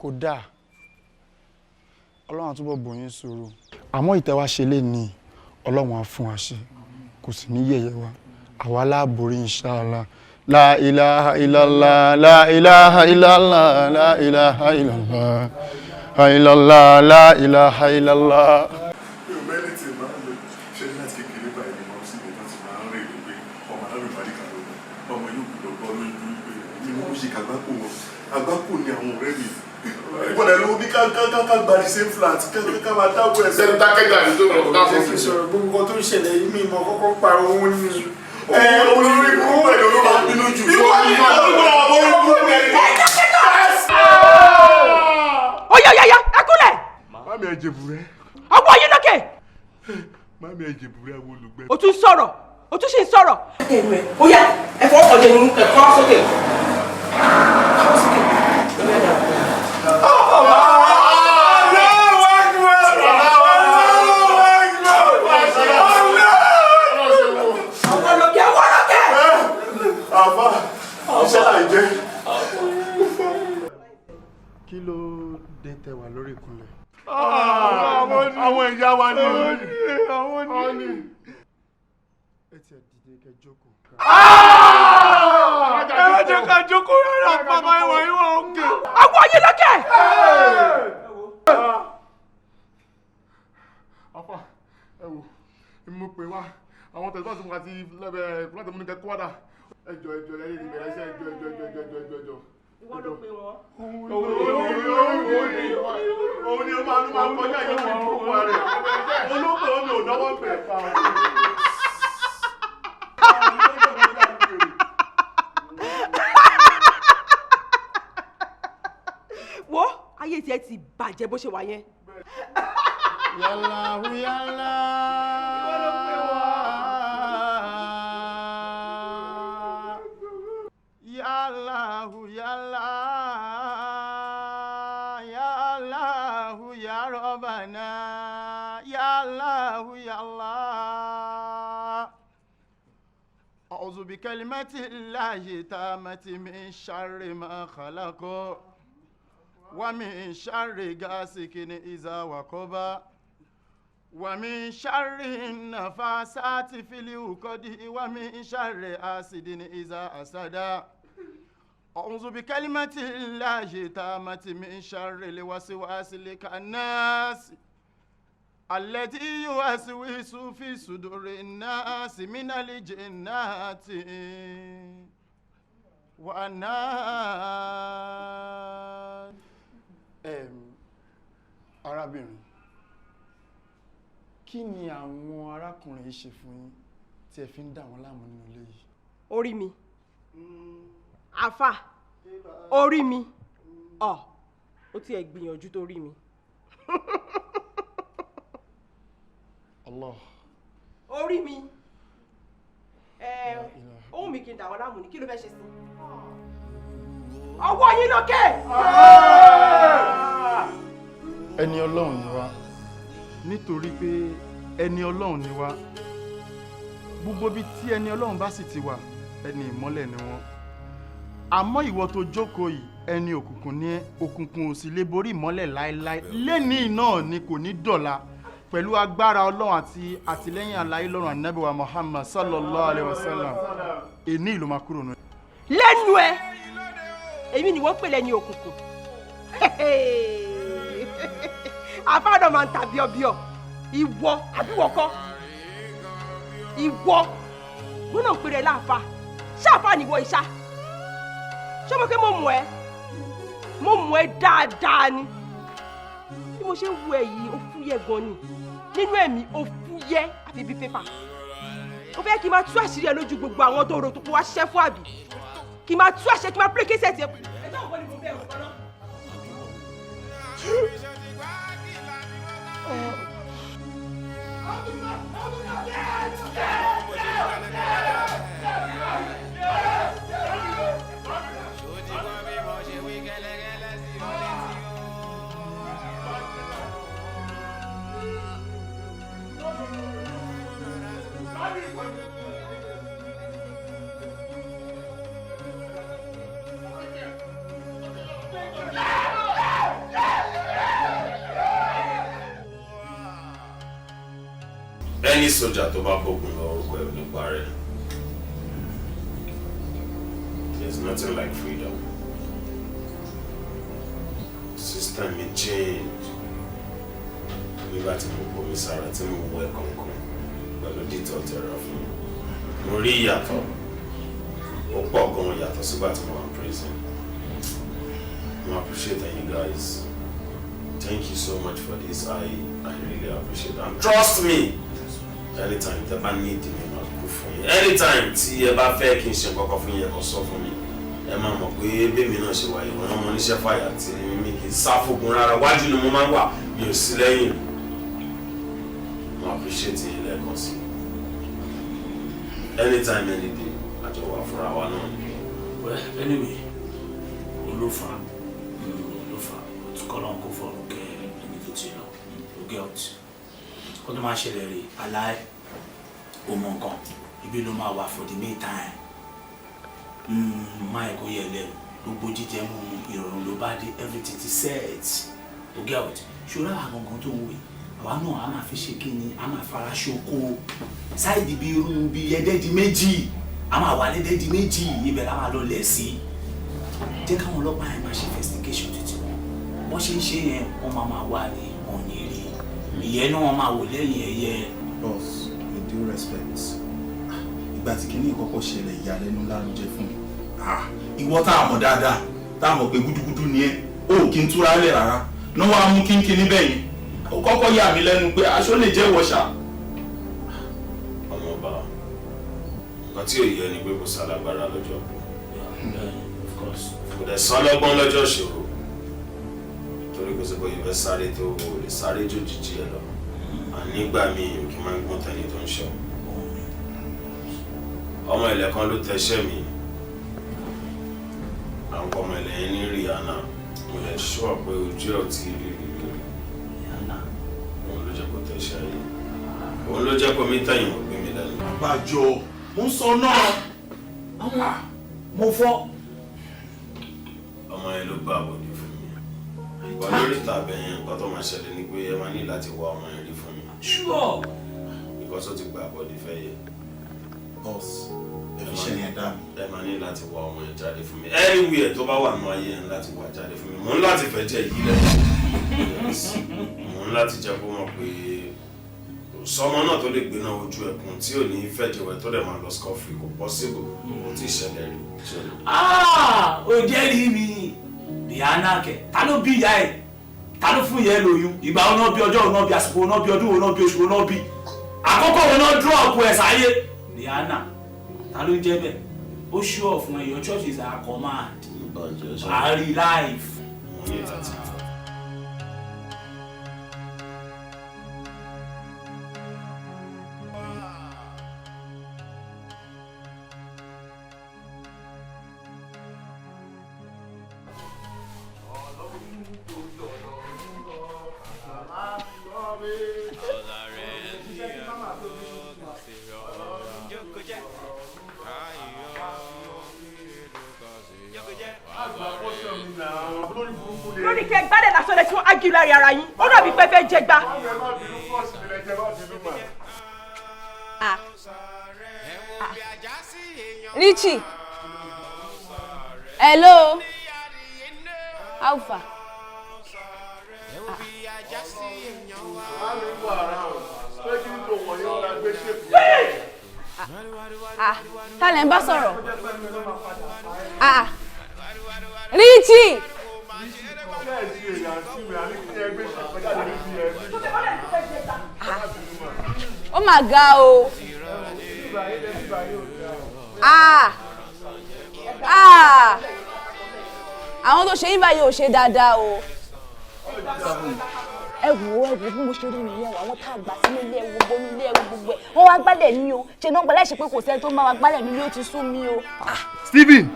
kò dáa Ọlọ́run àtúbọ̀ bòyín sọ̀rọ̀ àmọ́ ìtẹ́wá ṣe lè ní Ọlọ́run á fún wa ṣe kò sì ní yẹ̀yẹ́ wa àwa láàbòrí inshallah la ilaha illallah la ilaha illallah la ilaha illallah la ilaha la ilaha illallah. Àgbákò ni àwọn ọ̀rẹ́ mi ìbọ̀dẹ̀ ló ní ká gba the same flat ká máa dáwọ́ ẹ̀ sẹ́nu dákẹ́jà ní tó rọ̀ dáfọ́ fún sọ̀rọ̀ gbogbo tó ń ṣẹlẹ̀ yìí mi mọ̀ kọ́kọ́ pa owó ní olórí burúkú ẹ̀ ló máa bínú jù ìwọ ni olórí burúkú ẹ̀ ó yá ẹ kúnlẹ̀. Mami ẹ jẹ̀bù rẹ. ọwọ́ yín lókè. Mami ẹ jẹ̀bù rẹ àwọn olùgbẹ́. o tún sọ̀rọ̀ o tún sì ń sọ̀rọ̀. ó yá ẹ fọwọ́ kọ̀jẹ̀ ní ẹ̀kọ́ sókè. Kí ló dé tẹ wà lórí ìkúnlẹ̀? Àwọn ìyá wa ni àwọn ni. Ẹ ti ẹ̀ dìde kẹ́ jókòó. Ẹ má jẹ́ ká jókòó rárá bàbá ìwà òkè. Àwọn ayé lókè. Afa ẹ wò mo pè wá àwọn tẹ̀síwájú fún wa ti lẹ́bẹ̀ẹ́ láti mú ní kẹ́kọ́ wádà ẹjọ́ lẹ́yìn ìbẹ̀rẹ̀ iṣẹ́ ẹjọ́. Ìwọ ló pè wọ́n. Òun ni ó máa ń kọjá ìjọba ìfowópamọ́ wa rẹ̀. Olóògbé omi ò náwó bẹ̀ pa ọ́. Wo ayé tiẹ̀ ti bàjẹ́ bó ṣe wà yẹn. Yàlá yàlá. Ìwọ ló pè wọ́n. Yàláhu yàlá yàláhu ya Rabbana yàláhu yàlá. A'udhu bi kalimati llahi tammati min sharri ma khalaqa ومن شر غاسق إذا وقب ومن شر النفاثات في العقد ومن شر حاسد إذا حسد أعوذ بكلمة الله التامة من شر الوسواس الخناس الذي يوسوس في صدور الناس من الجنات والناس. Arábìnrin, kí ni àwọn arákùnrin yìí ṣe fún yín tí ẹ fi ń dà wọ́n láàmú nínú ilé yìí? Orí mi. Àfà. Orí mi. Ó ti ẹ gbìyànjú tó rí mi. Allah. Orí mi. Ohun mi kí n dà wọ́n láàmú ni kí ló fẹ́ ṣe sí? Ọwọ́ yín lókè. Ẹni Ọlọ́run ni wá. Nítorí pé ẹni Ọlọ́run ni wá. Gbogbo bí tí ẹni Ọlọ́run bá sì ti wà, ẹni ìmọ́lẹ̀ ni wọ́n. Àmọ́ ìwọ tó jókòó yìí, ẹni òkùnkùn ni ẹ́, òkùnkùn ò sì lè borí ìmọ́lẹ̀ láéláé. Lénìí náà ni kò ní dọ̀la pẹ̀lú agbára Ọlọ́run àti àtìlẹ́yìn àlàyé lọ́rùn Ànábì wa Muhammad sallallahu alaihi wasallam. Èní ìlú máa kúrò nù. Lẹ́nu ẹ, èmi ni wọ́n pè lẹ́ni òkùnkùn. Àfáàdọ̀ máa ń ta bíọ́bíọ́. Ìwọ àbíwọ̀kọ́. Ìwọ mo náà ń pèrè láàfà. Ṣáàfà nìwọ ìṣá. Ṣé mo ké mo mọ̀ ẹ́? Mo mọ̀ ẹ́ dáadáa ni. Bí mo ṣe ń wo ẹ yìí, ó fúyẹ́ gan ni. Nínú ẹ̀mí ó fúyẹ́ àfi bí pépà. Ó fẹ́ kí n máa tú àṣírí ẹ lójú gbogbo àwọn tó rò tó kó wá ṣiṣẹ́ fún àbí. Kí n máa tú àṣẹ kí n máa pílé kéṣẹ̀ tiẹ̀. Ẹjọ́ òkú ni mo bẹ̀rù kan náà. Any soldier tó bá bógun lọ orúkọ ẹ̀ nípa rẹ̀. There's nothing like freedom. System may change. Nígbà tí mo bomi sára tí mo wẹ̀ kankan pẹ̀lú dìtọ̀ tẹ̀ra fún mi. Mo rí ìyàtọ̀. Ó pọ̀ gan yàtọ̀ sígbà tí mo wà in prison. I appreciate you guys. Thank you so much for this. I really appreciate it. And trust me. Anytime tẹ́ bá need me, máa kú fún yín. Anytime tí ẹ bá fẹ́ kí n ṣe nǹkan kan fún yín, ẹ kàn sọ fún mi. Ẹ máa mọ̀ pé bẹ́ẹ̀mi náà ṣe wáyé wọn ọmọ oníṣẹ́ fàyà tí mi kì í sá fògùn rárá. Wájú ni mo máa ń wà, mi ò sí lẹ́yìn. Mo appreciate yín lẹ́ẹ̀kan sí. Anytime, any day, àjọ wà fúnra wa náà. Well, anyway, olófà kọ́ lọ́n kó fọ́ọ̀rù kẹ́ ẹni tó ti lọ ògẹ́ ọ̀tí kó tó máa ṣẹlẹ̀ rí aláì ọmọ nǹkan ibi ló máa wà for the meantime máa ẹ̀kọ́ yẹ lẹ́nu gbogbo jíjẹ mú ìrọ̀rùn ló bá dé everything ti set ògẹ́ ọ̀tí ṣòro àwọn gangan tó ń wé àwa náà a máa fi ṣe kí ni a máa fara ṣoko sáìdì bí irú bí ẹ̀ẹ́dẹ́dì méjì a máa wà lẹ́dẹ́dì méjì ibẹ̀ la máa lọ lẹ̀ sí jẹ́ káwọn ọlọ́pàá yẹn máa ṣe investigation títí wọ́n ṣe ń ṣe yẹn wọ́n máa wà ní ọ̀nì rí ìyẹn náà wọ́n máa wò lẹ́yìn ẹ̀yẹ. Boss, with due respect, ìgbà tí kìíní ìkọ́kọ́ ṣẹlẹ̀ ìyàlẹ́nu lárúnjẹ fún mi. Ìwọ tá a mọ̀ dáadáa tá a mọ̀ pé gúdúgúdú ni ẹ́ o kì í túra lẹ̀ rárá náà wàá mú kínkínní bẹ́ẹ̀ yẹn ó kọ́kọ́ yà mí lẹ́nu pé aṣọ lè jẹ́ wọ̀ṣà. Ọmọọba nǹkan tí ò yẹ ni pé kò sálágbára lọ́jọ́ kò dẹ̀ sọ́lọ́gbọ́n lọ́jọ́ ṣòro torí kò sí pé ìfẹ́ sáré tó o lè sáré jòjìjì ẹ lọ nígbà míì kí n máa ń gbọ́n tẹ́ni tó ń ṣọ́ ọmọ ilẹ̀ kan ló tẹṣẹ́ mi àwọn ọmọ ilẹ̀ yẹn ní Rihanna mo lè ṣọ́ pé ojú ẹ̀ ò tí ì rí òun ló jẹ́ kó tẹṣẹ́ yìí òun ló jẹ́ kó mi tẹ̀yìn mọ́ gbé mi lẹ́nu. àbájọ mo ń sọ náà mo fọ́. ọmọ yẹn ló gbà bọ̀dé fún mi But lórí tàbẹ̀ yẹn nǹkan tó máa ṣẹlẹ̀ ni pé ẹ máa ní láti wá ọmọ yẹn rí fún mi. Sure. Because ó ti gba bọ́dì fẹ́ yẹ. Boss, efficient yẹn dá mi. Ẹ máa ní láti wá ọmọ yẹn jáde fún mi. Anywhere tó bá wà nínú ayé yẹn láti wá jáde fún mi. Mo ń láti fẹ́ jẹ́ yìí lẹ́yìn. Mo ń láti jẹ́ kó mọ̀ pé sọmọ náà tó lè gbéná ojú ẹkùn tí ò ní fẹ́ jẹ̀wẹ̀ tó dẹ̀ máa lọ scot-free kò possible kò tí ì ṣẹlẹ̀ rí. Ó jẹ́rìí mi Diana kẹ̀ ta ló bí ìyá ẹ̀ ta ló fún ìyá ẹ̀ lóyún ìgbà wo náà bí ọjọ́ wo náà bí àsìkò wo náà bí ọdún wo náà bí oṣù wo náà bí àkókò wo náà drop ẹ̀ sáyé Diana ta ló jẹ́ bẹ́ẹ̀ ó ṣúọ̀ fún ẹ your church is our command àárí life. lórí kẹ gbálẹ̀ lásán lẹ tí wọ́n ágì lárí ara yín ó dàbí pé fẹ́ jẹ gbá. Richie, hello, Alpha. Ta lẹ ń bá sọ̀rọ̀? Richie. Ó mà ga o. Àwọn tó ṣe yín báyìí ò ṣe dáadáa o. Ẹ wo bí mo ṣe rí nìyẹn o, àwọn tá a gbà sínú ilé ẹwọ gbogbo ilé ẹwọ gbogbo ẹ wọn wá gbálẹ̀ ní o ṣe náà gbálẹ̀ ṣe pé kò sẹ́ni tó máa wá gbálẹ̀ nílé ó ti sún mi o. Stephen.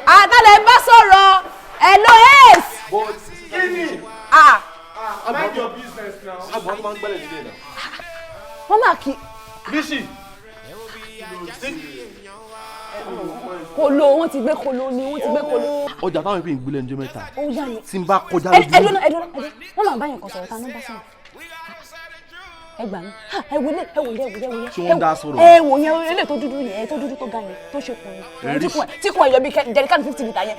Àtàlẹ̀ ń bá sọ̀rọ̀ hello ace. Kíni? Mind your business now. Àgbọn tó máa ń gbálẹ̀ nílé náà. Wọ́n máa kí. Bísí. Kolo wọ́n ti gbé kolo ni wọ́n ti gbé kolo. Ọjà táwọn ìpín ìgbélé ń jẹ mẹ́ta. Ó yá ni. Tí n bá kọjá lójú. Ẹdùn wọ́n máa bá yẹn kan sọ̀rọ̀ ta nọ́mbà sọ̀rọ̀. Ẹ gbà mí. Ẹ wọlé. Ṣé wọ́n dá sọ̀rọ̀? Ẹ wò yẹn eléyìí tó dúdú yẹn tó dúdú tó ga yẹn tó ṣe kùn. Tí kò yọ bí jẹrìkánì 50 litre yẹn.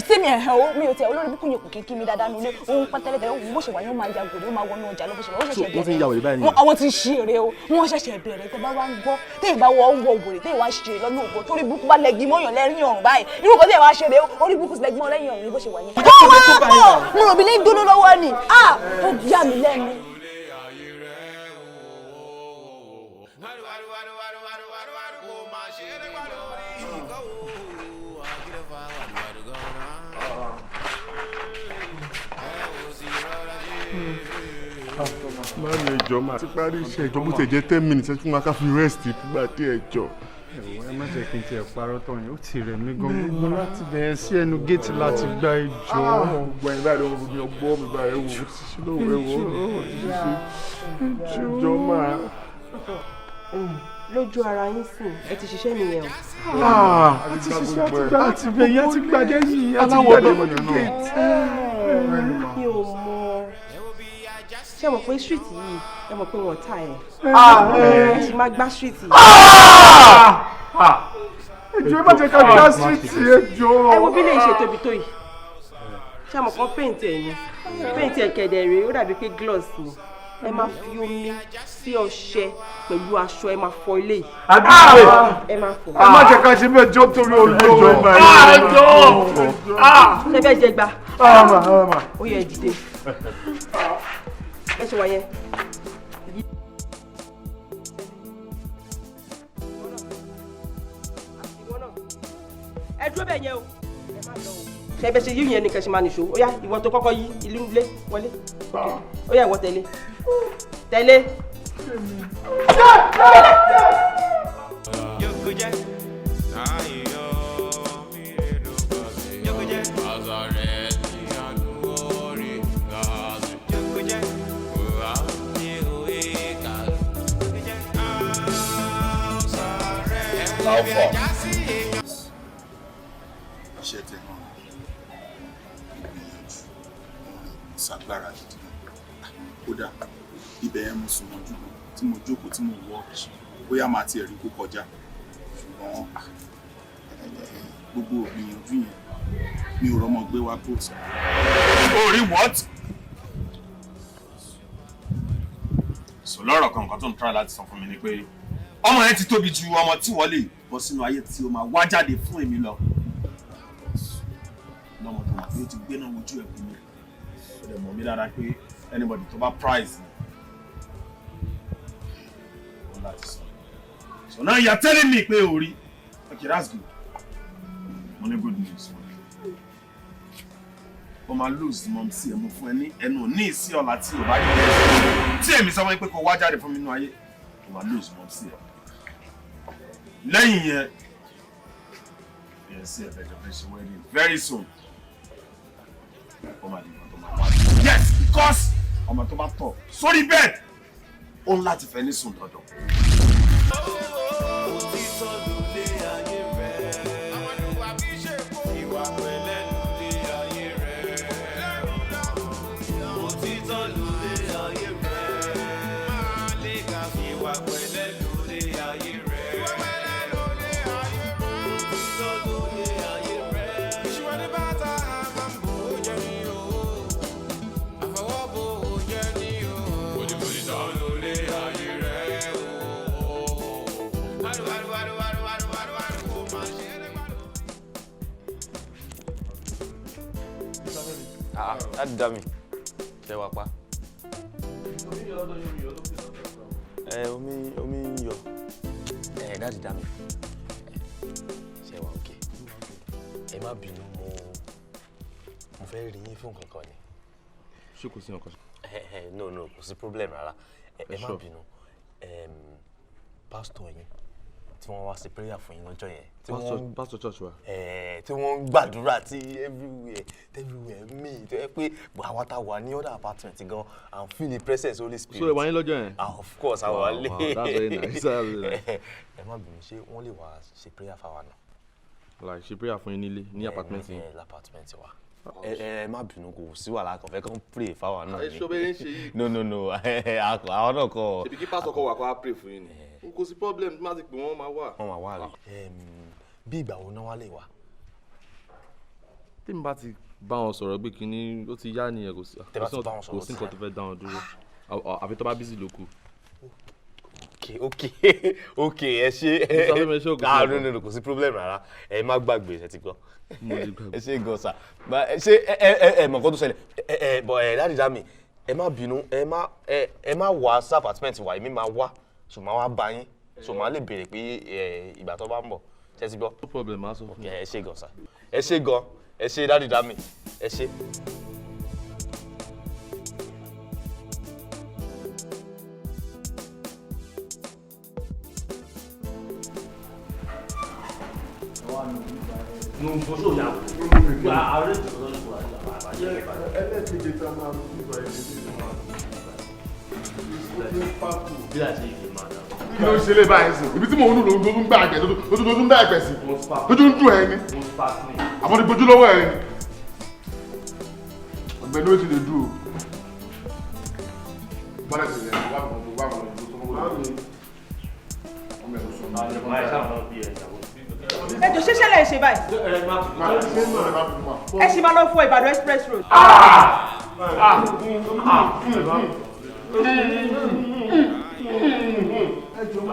Steven ẹ̀ o mi ò tẹ olórí búkú yẹn kò kí mi dáadáa nílé. Òun pátẹ́lẹ́tẹ̀ ó bó ṣe wà yẹn ó máa ya gòdè ó máa wọnú ọjà ló bó ṣe wà ó ṣẹ̀ṣẹ̀ bẹ̀rẹ̀. Wọ́n ti ń ya wèrè báyìí. Àwọn ti ṣe eré o. Wọ́n ṣẹ̀ṣẹ̀ bẹ̀rẹ̀ tẹ́ bá wá ń gbọ́ téèyàn bá wọ wòrè téèyàn wá ṣe lọ́nà ògbó torí búkú bá lẹ́gí mọ́yàn lẹ́rìn ọ̀run báyìí. Irú kan téèyàn wá ṣe rè o orí búkú sì lẹ́gí mọ́ lẹ́yìn ọ̀run bó ṣe wà yẹn. Mo rò bí ní dúró lọ́wọ́ ni. Ó yà mí lẹ́nu. Máa mi ẹjọ́ máa ti parí iṣẹ́ ìjọ bó ti jẹ́ 10 minutes fún wa ká fi rest fúgbà tí ẹjọ́. Ẹ má jẹ́ kí n tiẹ̀ parọ́ tán yìí ó ti rẹ̀ mí gan gbogbo láti bẹ̀rẹ̀ sí ẹnu géètì láti gba ìjọ. Ọgbọ̀n ìgbà ìdánwò mi ọgbọ́n mi bá ẹ wò ó ti ṣe lọ́wọ́ ẹ wò ó ti ṣe ìjọ máa. Lójú ara yín sìn ẹ ti ṣiṣẹ́ nìyẹn o. A ti ṣiṣẹ́ àti bẹ̀yẹ àti gbàdé yìí àti gbàdé mọ́tò géètì. Mi ò mọ ṣé mọ̀ pé street yìí ẹ mọ̀ pé wọ́n ta ẹ̀. Ẹ ṣì máa gbá street yìí. Ẹjọ́ ẹ má jẹ́ ká gbá street ẹjọ́. Ẹ wo bí lè ṣe tóbi tó yìí. Ṣé mọ̀ kán paint ẹ̀ ni paint ẹ̀ kẹ̀dẹ̀ rèé ó dàbí pé gloss ni. Ẹ máa fi omi sí ọṣẹ pẹ̀lú aṣọ ẹ máa fọ ilé yìí. Ẹ máa fọ. Ẹ má jẹ́ ká ṣe bẹ́ẹ̀ jọ́ torí olóòjọ́ ṣé fẹ́ jẹ gba? Ó yẹ dìde. Ẹ ṣe wà yẹn. Ẹ dúró bẹ́ẹ̀ yẹn o. Ṣé bẹ́ẹ̀ ṣe yí yẹn nìkan ṣe máa nìṣó? Ó yá ìwọ tó kọ́kọ́ yí ìlú ilé wọlé. Ó yá ìwọ tẹ̀lé. Tẹ̀lé. Alpha. Iṣẹ́ tẹ̀ hàn ìgbìyànjú mo sùn mọ́jú tí mo jókòó tí mo wọ bóyá máa tiẹ̀ rí kó kọjá ṣùgbọ́n gbogbo ìgbìyànjú yẹn mi ò rọ́mọ gbé wá post. orí what? sọ lọ́rọ̀ kan nǹkan tó ń try láti sọ fún mi ni pé ọmọ yẹn ti tóbi ju ọmọ tí wọ́n lè bọ́ sínú ayé tí ó máa wá jáde fún èmi lọ. lọ́mọ tó máa fi ó ti gbé náà wojú ẹ̀ fún mi ó dẹ̀ mọ̀ mí dáadáa pé anybody tó bá prize ni ó láti sọ. so now you are telling me pé o rí. Okay, that's good. Only good news. O máa lose mom sí ẹ mo fún ẹ ní ẹnu ní ìsí ọ̀la tí o bá rí ẹ. Tí èmi sọ wọ́n pé kó wá jáde fún mi nínú ayé, o máa lose mom sí ẹ. Lẹ́yìn yẹn, sí ẹ bẹ̀rẹ̀ fẹ́ ṣe wedding very soon. O máa di nǹkan tó máa wá. Yes, because ọmọ tó bá tọ̀ sórí bed, ó ń láti fẹ́ ní sùn dandan. Láti dá mi ṣe wá pa. Omi ń yọ. Láti dá mi ṣe wá òkè. Ẹ má bínú mo fẹ́ rí yín fún kankan ni. Ṣé kò sí nǹkan? No kò sí problem rárá. Ẹ má bínú. Pásítọ̀ yín tí wọ́n wá sí prayer fún yín lọ́jọ́ yẹn. Pastor church wa. Tí wọ́n ń gbàdúrà tí everywhere me tó yẹ pé àwa tá wà ní other apartment gan and feel the presence Holy Spirit. So ẹ wà ní lọ́jọ́ yẹn? Of course àwa lè. That's very nice. Ẹ má bínú ṣé wọ́n lè wá ṣe prayer fáwa náà. Like ṣe prayer fún yín nílé ní apartment yín? Ní apartment wa. Ẹ má bínú kò sí wàhálà kan fẹ́ kàn pray fáwa náà ni. Ẹ ṣọ́ bẹ́ẹ̀ ń ṣe yìí. No àwọn náà kọ́. Ṣèbí kí pásítọ̀ kọ́ wà kó wá pray fún yín ni. Kò sí problem má ti pè wọ́n máa wà. Wọ́n máa wà rí. Bí ìgbà wo náà wá lè wá? Tí mi bá ti bá wọn sọ̀rọ̀ pé kínní ó ti yá nìyẹn kò sí nǹkan tó fẹ́ dá wọn dúró àfi tó bá bísí ló kù. Ok ẹ ṣe no kò sí problem rárá ẹ má gbàgbé ẹ ti gbọ́ ẹ ṣe gan sa ṣe ẹ mọ̀ nǹkan tó ṣẹlẹ̀ bọ̀ láti dá mi ẹ má bínú ẹ má wá sí apartment wa èmi máa wá so máa wá bá yín so máa lè béèrè pé ìgbà tó bá ń bọ̀ ṣe ti gbọ́. no problem máa sọ fún mi. ẹ ṣe gan sa ẹ ṣe gan ẹ ṣe láti dá mi ẹ ṣe. Kí ló ń ṣe lé báyìí sí? Ibi tí mò ń lù ló ń gbà àgbẹ̀ tó ń bá àgbẹ̀ sí. Lójú ń dùn ẹ ni. Àmọ́ ní gbójú lọ́wọ́ ẹ ni. Ọ̀gbẹ́ni ó ti lè dùn o. Bọ́lá ti lè wá mọ̀ tó wá mọ̀ tó tó mọ̀ tó. Ọmọ ẹ̀rọ sọ ẹ jọ ṣẹṣẹ lẹ ṣe báyìí. ẹ ṣì máa lọ fọ Ìbàdàn express road.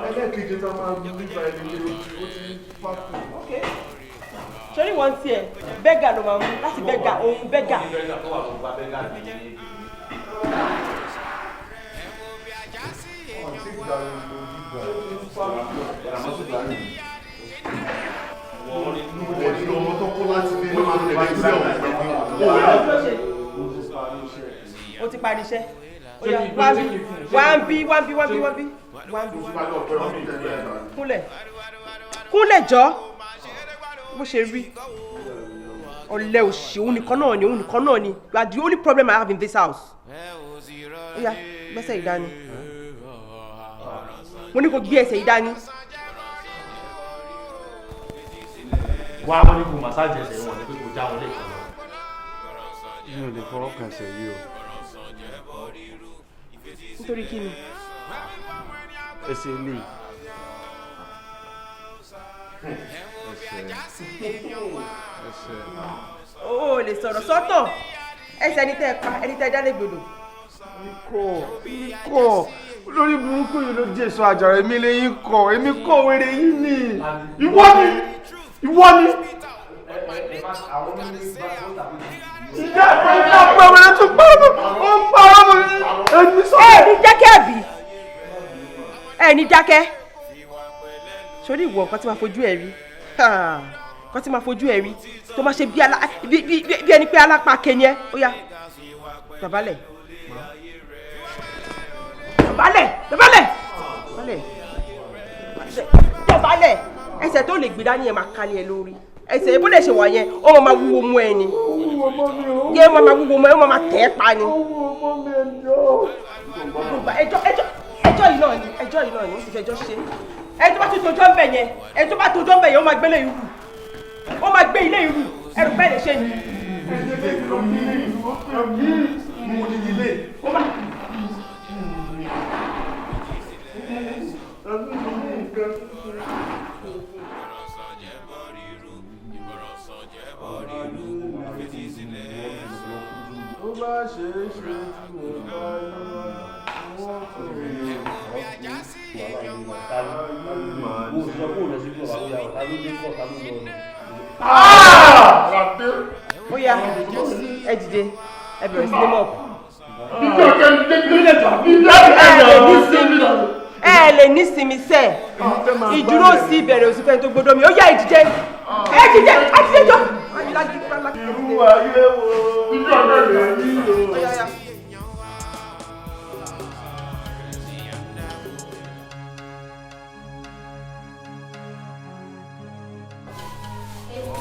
ẹlẹ́kejì tá a máa ń bí ìgbà ẹni lé o ti pàtó. sórí wọn tiẹ̀ bẹ́gà ló máa mú láti bẹ́gà òun bẹ́gà. ọmọ tó kó láti bí ló máa ń tẹ̀lé ìgbà ọ̀hún. ó ti parí iṣẹ́ wá ń bí kúnlẹ̀ jọ bó ṣe rí ọ̀lẹ òṣì òun nìkan náà ni you are the only problem I have in this house. Oya gbẹ́sẹ̀ ìdání mo ní kó gbé ẹsẹ̀ ìdání. wá wọn ní kó massage ẹsẹ̀ wọn ní pé kó já wọn lẹ́ẹ̀kan náà. mi ò lè fọwọ́ kan ẹsẹ̀ yìí o. nítorí kí ni. ẹsẹ̀ ilé. O lè sọ̀rọ̀ sọ́tọ̀ ẹsẹ̀ ẹni tẹ́ ẹ pa ẹni tẹ́ ẹ dálé gbòdò. Ikọ̀ lórí burúkú yìí ló jẹ́ èso àjàrà èmi lẹ́yìn kọ̀ èmi kọ̀ wèrè yìí ni. Ìwọ ni. Ìjà ìpè wẹ̀rẹ̀ tún pa ó ń pa ọmọ ẹni sọ. Ẹ ní dákẹ́ àbí? Ẹ ní dákẹ́? Sórí ìwọ nǹkan tí máa fojú ẹ rí nǹkan tí máa fojú ẹ rí tó máa ṣe bí ẹni pé alápá kẹni ẹ ó yá dọ̀bálẹ̀ ẹsẹ̀ tó lè gbé dání ẹ máa ká ní ẹ lórí ẹsẹ̀ bó lè ṣe wà yẹn ó máa wúwo mú ẹ ni yẹ ó máa wúwo mú ẹ ó máa tẹ̀ ẹ́ pa ni. ẹjọ́ yìí náà ni ó sì fẹjọ́ ṣe ẹni tó bá tún tojọ́ ń bẹ̀ yẹn ẹni tó bá tojọ́ ń bẹ̀ yẹn ó máa gbélé irú ó máa gbé ilé irú ẹrù bẹ́ẹ̀ lè ṣe ni. Ó yá ẹ dìde ẹ bẹ̀rẹ̀ sí ní mọ̀. Ẹ lè ní sinmi sẹ́ ìdúró sí ìbẹ̀rẹ̀ oṣù fẹ́ tó gbọdọ̀ mi ó yá ìdíje àtijọ́. Irú ayé wo ìjọ bẹ̀rẹ̀ yìí o.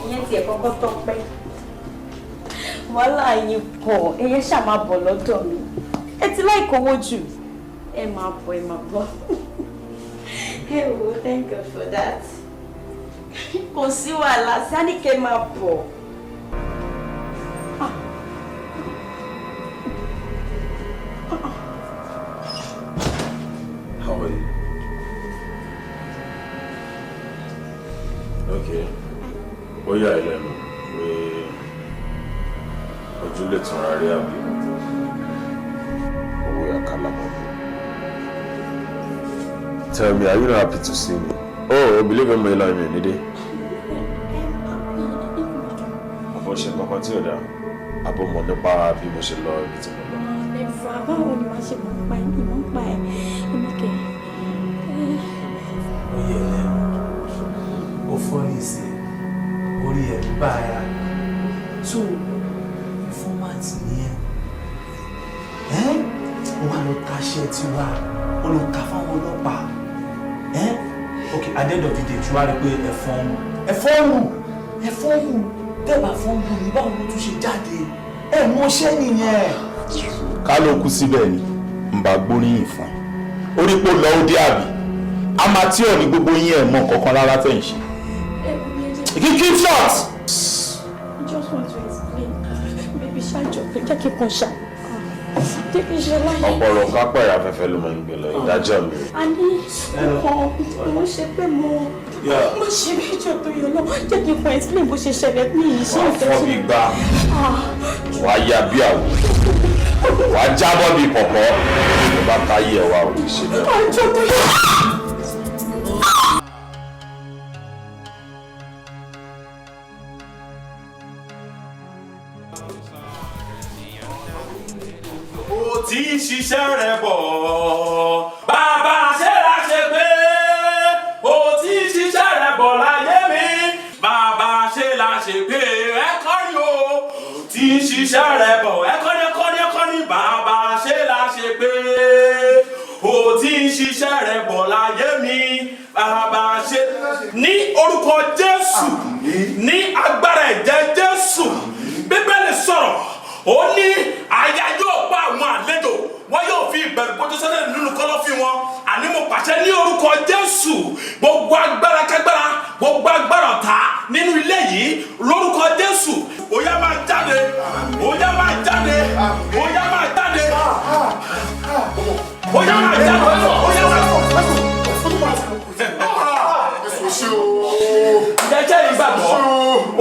Ìyẹn tiẹ̀ kọ́kọ́ tọ́ pẹ́. Wàhálà yín pọ̀, ẹyẹ ṣáà máa bọ̀ lọ́dọ̀ mi. Ẹ ti láì kówó jù. Ẹ máa bọ̀. Ẹ wo, thank God for that. Kò sí wàhálà, Sánìkẹ́ máa bọ̀. How are you? Okay. Ó yà ẹ́ lẹ́nu pé ojú lè tún ra rí àbí owó yà ká lápapọ̀. Tell me, are you not happy to see me? Oh, believe in my life, Nide. Àbọ̀ ṣe kankan tí ò dáa. Àbọ̀ mọ̀ nípa bí mo ṣe lọ ibi tí mo lọ. Ẹ̀fọ́ báwo ni wàá ṣe mọ̀ pa ẹ̀ ní mọ̀ pa ẹ̀ ẹ̀mọ́kẹ́. Ó yẹ lẹ́nu, ó fọ́ ní sí orí ẹ̀ bá ya. So, informant ni ẹ́. Ó wà lọ taṣẹ́ tí wà, ó lọ ta fáwọn ọlọ́pàá. Ok, at the end of the day, tí wàá rí pé ẹ̀fọ́ wù. Tẹ́bà fún bù ní báwo ló tún ṣe jáde. Ẹ mọṣẹ́ nìyẹn. Ká ló kú síbẹ̀ ni ń bá gbóríyìn fún ẹ. Orí pò lọ ó dé àbí. Amateur ni gbogbo yín ẹ̀ mọ̀ kankan rárá tẹ̀ ń ṣe. Keep short. I just want to explain. Baby, ṣáàjọ pé jẹ́ kí n kàn ṣá. Jẹ́ kí n ṣe láyé. Ọ̀pọ̀lọ̀ kápẹ́ afẹ́fẹ́ ló máa ń gbé lọ ìdájọ́ mi. A ní nǹkan mo ṣe pé mo ṣe bí ìjọ tó yọ lọ. Jẹ́ kí n kàn explain bó ṣe ṣẹlẹ̀ ní iṣẹ́ ìfẹ́ Wàá fọ́ bí gbá. Wàá ya bí àwò. Wàá jábọ́ bí pọ̀pọ́. Tó bá káyé ẹ̀ wá ò ní ṣe bẹ́ẹ̀. Àjọ tó yọ. Ó ti ń ṣiṣẹ́ rẹ̀ bọ̀. Bàbá ṣe la ṣe pé ó ti ń ṣiṣẹ́ rẹ̀ bọ̀ láyé mi. Bàbá ṣe la ṣe pé ẹ̀kọ́ ni o. Ó ti ń ṣiṣẹ́ rẹ̀ bọ̀ ẹ̀kọ́ ni bàbá ṣe la ṣe pé ó ti ń ṣiṣẹ́ rẹ̀ bọ̀ láyé mi. Bàbá ṣe ní orúkọ Jésù ní agbára ẹ̀jẹ̀ Jésù. Bíbélì sọ̀rọ̀ ó ní àyà yóò pa àwọn àlejò wọn yóò fi ìbẹ̀rù bójú sẹ́lẹ̀ nínú kọ́lọ́fín wọn àní mo pàṣẹ ní orúkọ Jésù gbogbo agbára kágbára gbogbo agbára ọ̀tá nínú ilé yìí lórúkọ Jésù ó yá máa jáde ó yá máa jáde ó yá máa jáde ó yá máa jáde ó yá máa jáde. gbàgbọ́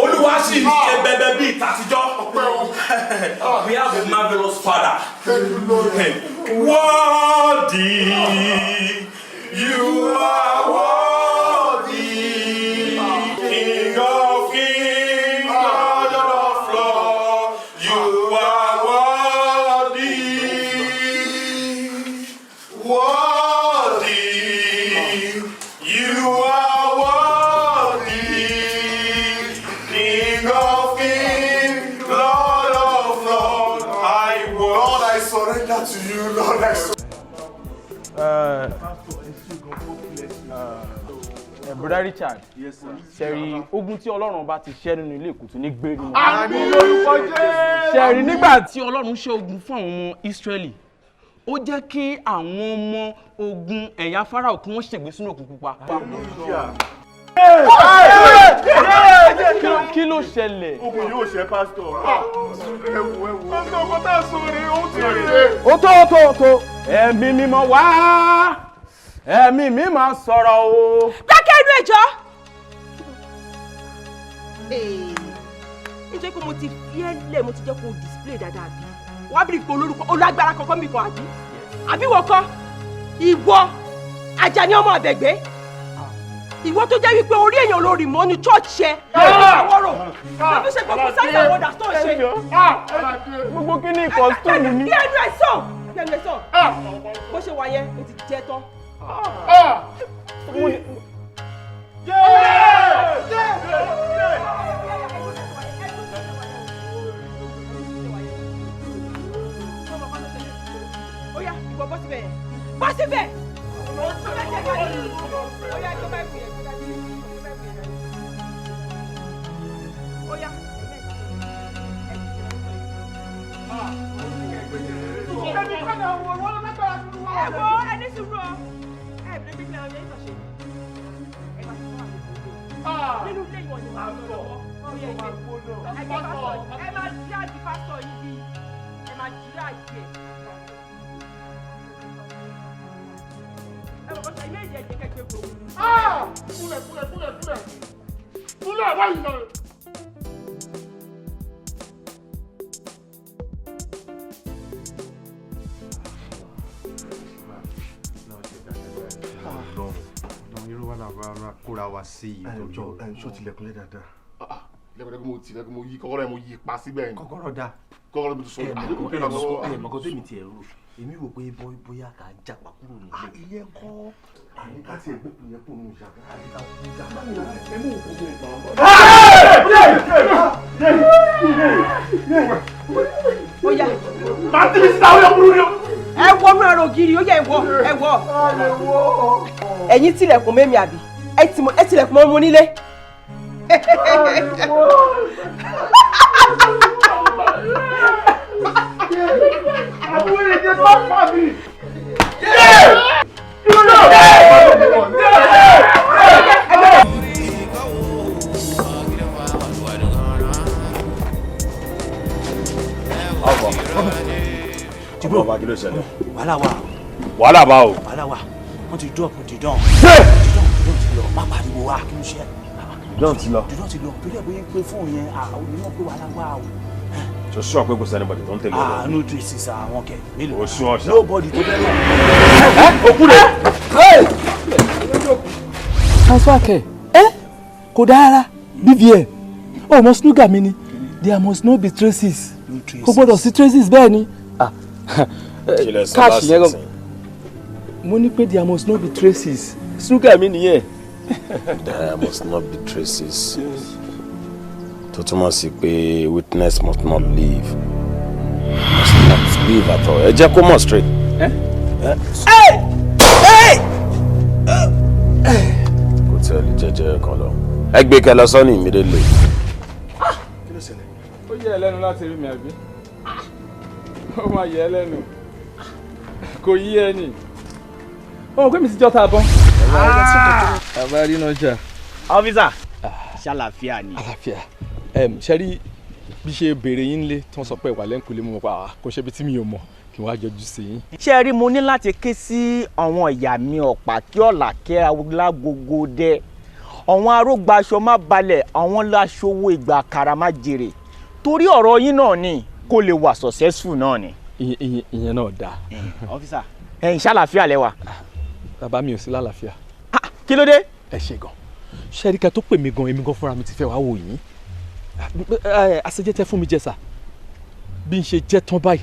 olúwa sì ń ṣe bẹbẹ bíi tàtijọ́. We have a marvelous father. Worthy, you are worthy, King of kings, Lord of lords, you are worthy, worthy, you are worthy, King of kings, Lord of lords, Lord, I surrender to you, Lord, I surrender. Brother Richard, ṣẹ̀rí ogun tí Ọlọ́run bá ti ṣẹ́ nínú ilé ìkùtù ní gbérí wọn. Àmín lórúkọ Jésù. Ṣẹ̀rí nígbà tí Ọlọ́run ṣẹ́ ogun fún àwọn ọmọ Ísírẹ́lì, ó jẹ́ kí àwọn ọmọ ogun ẹ̀yà Fáráò kí wọ́n ṣègbé sínú òkun pupa. Kí ló ṣẹlẹ̀? Ogun yóò ṣe pásítọ̀. Ẹ̀wù. Pásítọ̀ kò tá a sọ rè ó ti rè. Ó tó. Ẹ̀mí mímọ́ wá. Ẹ̀mí mímọ́ sọ̀rọ̀ o. Dákẹ́ inú ẹjọ́. Nítorí pé mo ti fi ẹ́ lẹ̀ mo ti jẹ́ kó o display dáadáa bí. Wọ́n á bìrì pé olórúkọ olágbára kankan mi kan àbí. Àbí wọ́n kọ́ ìwọ Àjàní ọmọ Àbẹ̀gbé. Ìwọ tó jẹ́ wípé orí èèyàn lórí mọ́ ní chọ́ọ̀chì ẹ̀. Àwọ̀rọ̀ àbí ṣe gbogbo sáyẹn àwọn ọ̀dà tó ń ṣe. Gbogbo kí ni kọ́sítúmù ni. Bí ẹnu ẹ̀ sàn. Bó ṣe wà yẹn o ti jẹ tán. Oya, ìwọ bọ́ síbẹ̀ yẹn. Bọ́ síbẹ̀. Oya, ìjọba ẹ̀kú yẹn. Oya. Ẹ̀wọ̀ ẹni sùúrù ọ. Ẹ̀bùrẹ́ bí kílẹ̀ ọ̀yẹ́ ìtọ̀ṣe. Ẹ máa fún àwọn ìgbòho. Nínú ilé ìwọ̀n ni màá lọ. Ẹ máa jí àjí pásítọ̀ yìí bí. Ẹ máa jí àjí ẹ̀. Ẹ bọ̀ bọ́sọ̀ ilé ìjẹ́ ìjẹ́ kẹ́kẹ́ gbòho. Kúlẹ̀ báyìí náà. Irú wa làwọn kóra wa sí i. Ṣó tilẹ̀kùnlé dáadáa. Lẹ́kọ̀ọ́ mo ti lẹ́kọ̀ọ́ mo yí kọ́kọ́rọ́ ẹ̀ mo yí pa síbẹ̀ ni. Kọ́kọ́rọ́ dá. Kọ́kọ́rọ́ mi tó sọ àdéhùn pé lọ́wọ́. Mọ̀kọ́ tèmi tiẹ̀ rò èmi wò pé bóyá ká jàpá kúrò nílé. Ilé ẹ̀kọ́ Ká ti ẹgbẹ́ kùn yẹn kó nù ìjàmbá. Oya. Màá tí mi sí àwọn ọkùnrin ni. Ẹ wọnú ẹ̀rọ ògiri ó yẹ ẹ wọ. Ẹ̀yin tilẹ̀kùn mẹ́mi àbí? Ẹ tilẹ̀kùn mọ́ mu nílé. Àwọn èdè tó pa mí. Jibro bá kí ló ṣẹlẹ̀? Wàhálà wà. Wàhálà bá o. Wàhálà wà. Wọ́n ti drop Didon. Didon ti lọ. Má pariwo wá kí ló ṣe. Didon ti lọ. Didon ti lọ. Torí ẹ̀ bóyá pé fóònù yẹn onímọ̀ pé wàhálà wà o. So sure pé kò sẹ́ni bọ̀dì tó ń tẹ̀lé ọ. No traces àwọn kẹ̀. O sún ọ̀ṣà. Nobody tó bẹ́ẹ̀ náà. Òkú rẹ̀. Transfer kẹ̀. Kò dára. BVN. Ọmọ snooker mi ni. There must not be traces. Kò gbọ́dọ̀ sí traces bẹ́ẹ̀ ni. Cash yẹn gan. Mo ní pé there must not be traces. Snooker mi nìyẹn. There must not be traces. Tó túmọ̀ sí pé witness must not leave. Must not leave at all. Ẹ jẹ́ kó mọ̀ straight. Kò tẹ́lẹ̀ jẹ́jẹ́ kan lọ. Ẹ gbé kẹ lọ sọ́ni immediately. Kí ló ṣẹlẹ̀? Ó yẹ ẹ lẹ́nu láti rí mi àbí? Ó máa yẹ ẹ lẹ́nu. Kò yí ẹ nì. Ó mọ̀ pé mi ti jọ́ ta bọ́n. Àbá rí náà jà. Ọ́fíìsà, ṣàlàfíà ni. Àlàáfíà. Ṣe rí bí ṣe béèrè yín lé tí wọ́n sọ pé ìwà lẹ́ńkulé mo mọ̀ pa kò ṣe bí tí mi ò mọ̀ kí wọ́n á jọjú sí yín. Ṣé rí mo ní láti ké sí àwọn ìyá mi ọ̀pá kí ọ̀là kẹ́ lágogo dẹ. àwọn arógbá aṣọ má balẹ̀ àwọn láṣọwọ́ ìgbà àkàrà má jèrè torí ọ̀rọ̀ yín náà ni kó lè wà successful náà ni. ìyẹn náà dáa. ọ́físà ẹ̀yin ṣàlàfíà lẹ́wà. bàbá mi ò sí lálàáfíà. kí ló dé. ẹ ṣe gan ṣẹ́ríkà tó pè mí gan èmi gan fúnra mi ti fẹ́ wá wò yín àṣejẹ́ tẹ́ fún mi jẹ́ sà bí n ṣe jẹ́ tán báyìí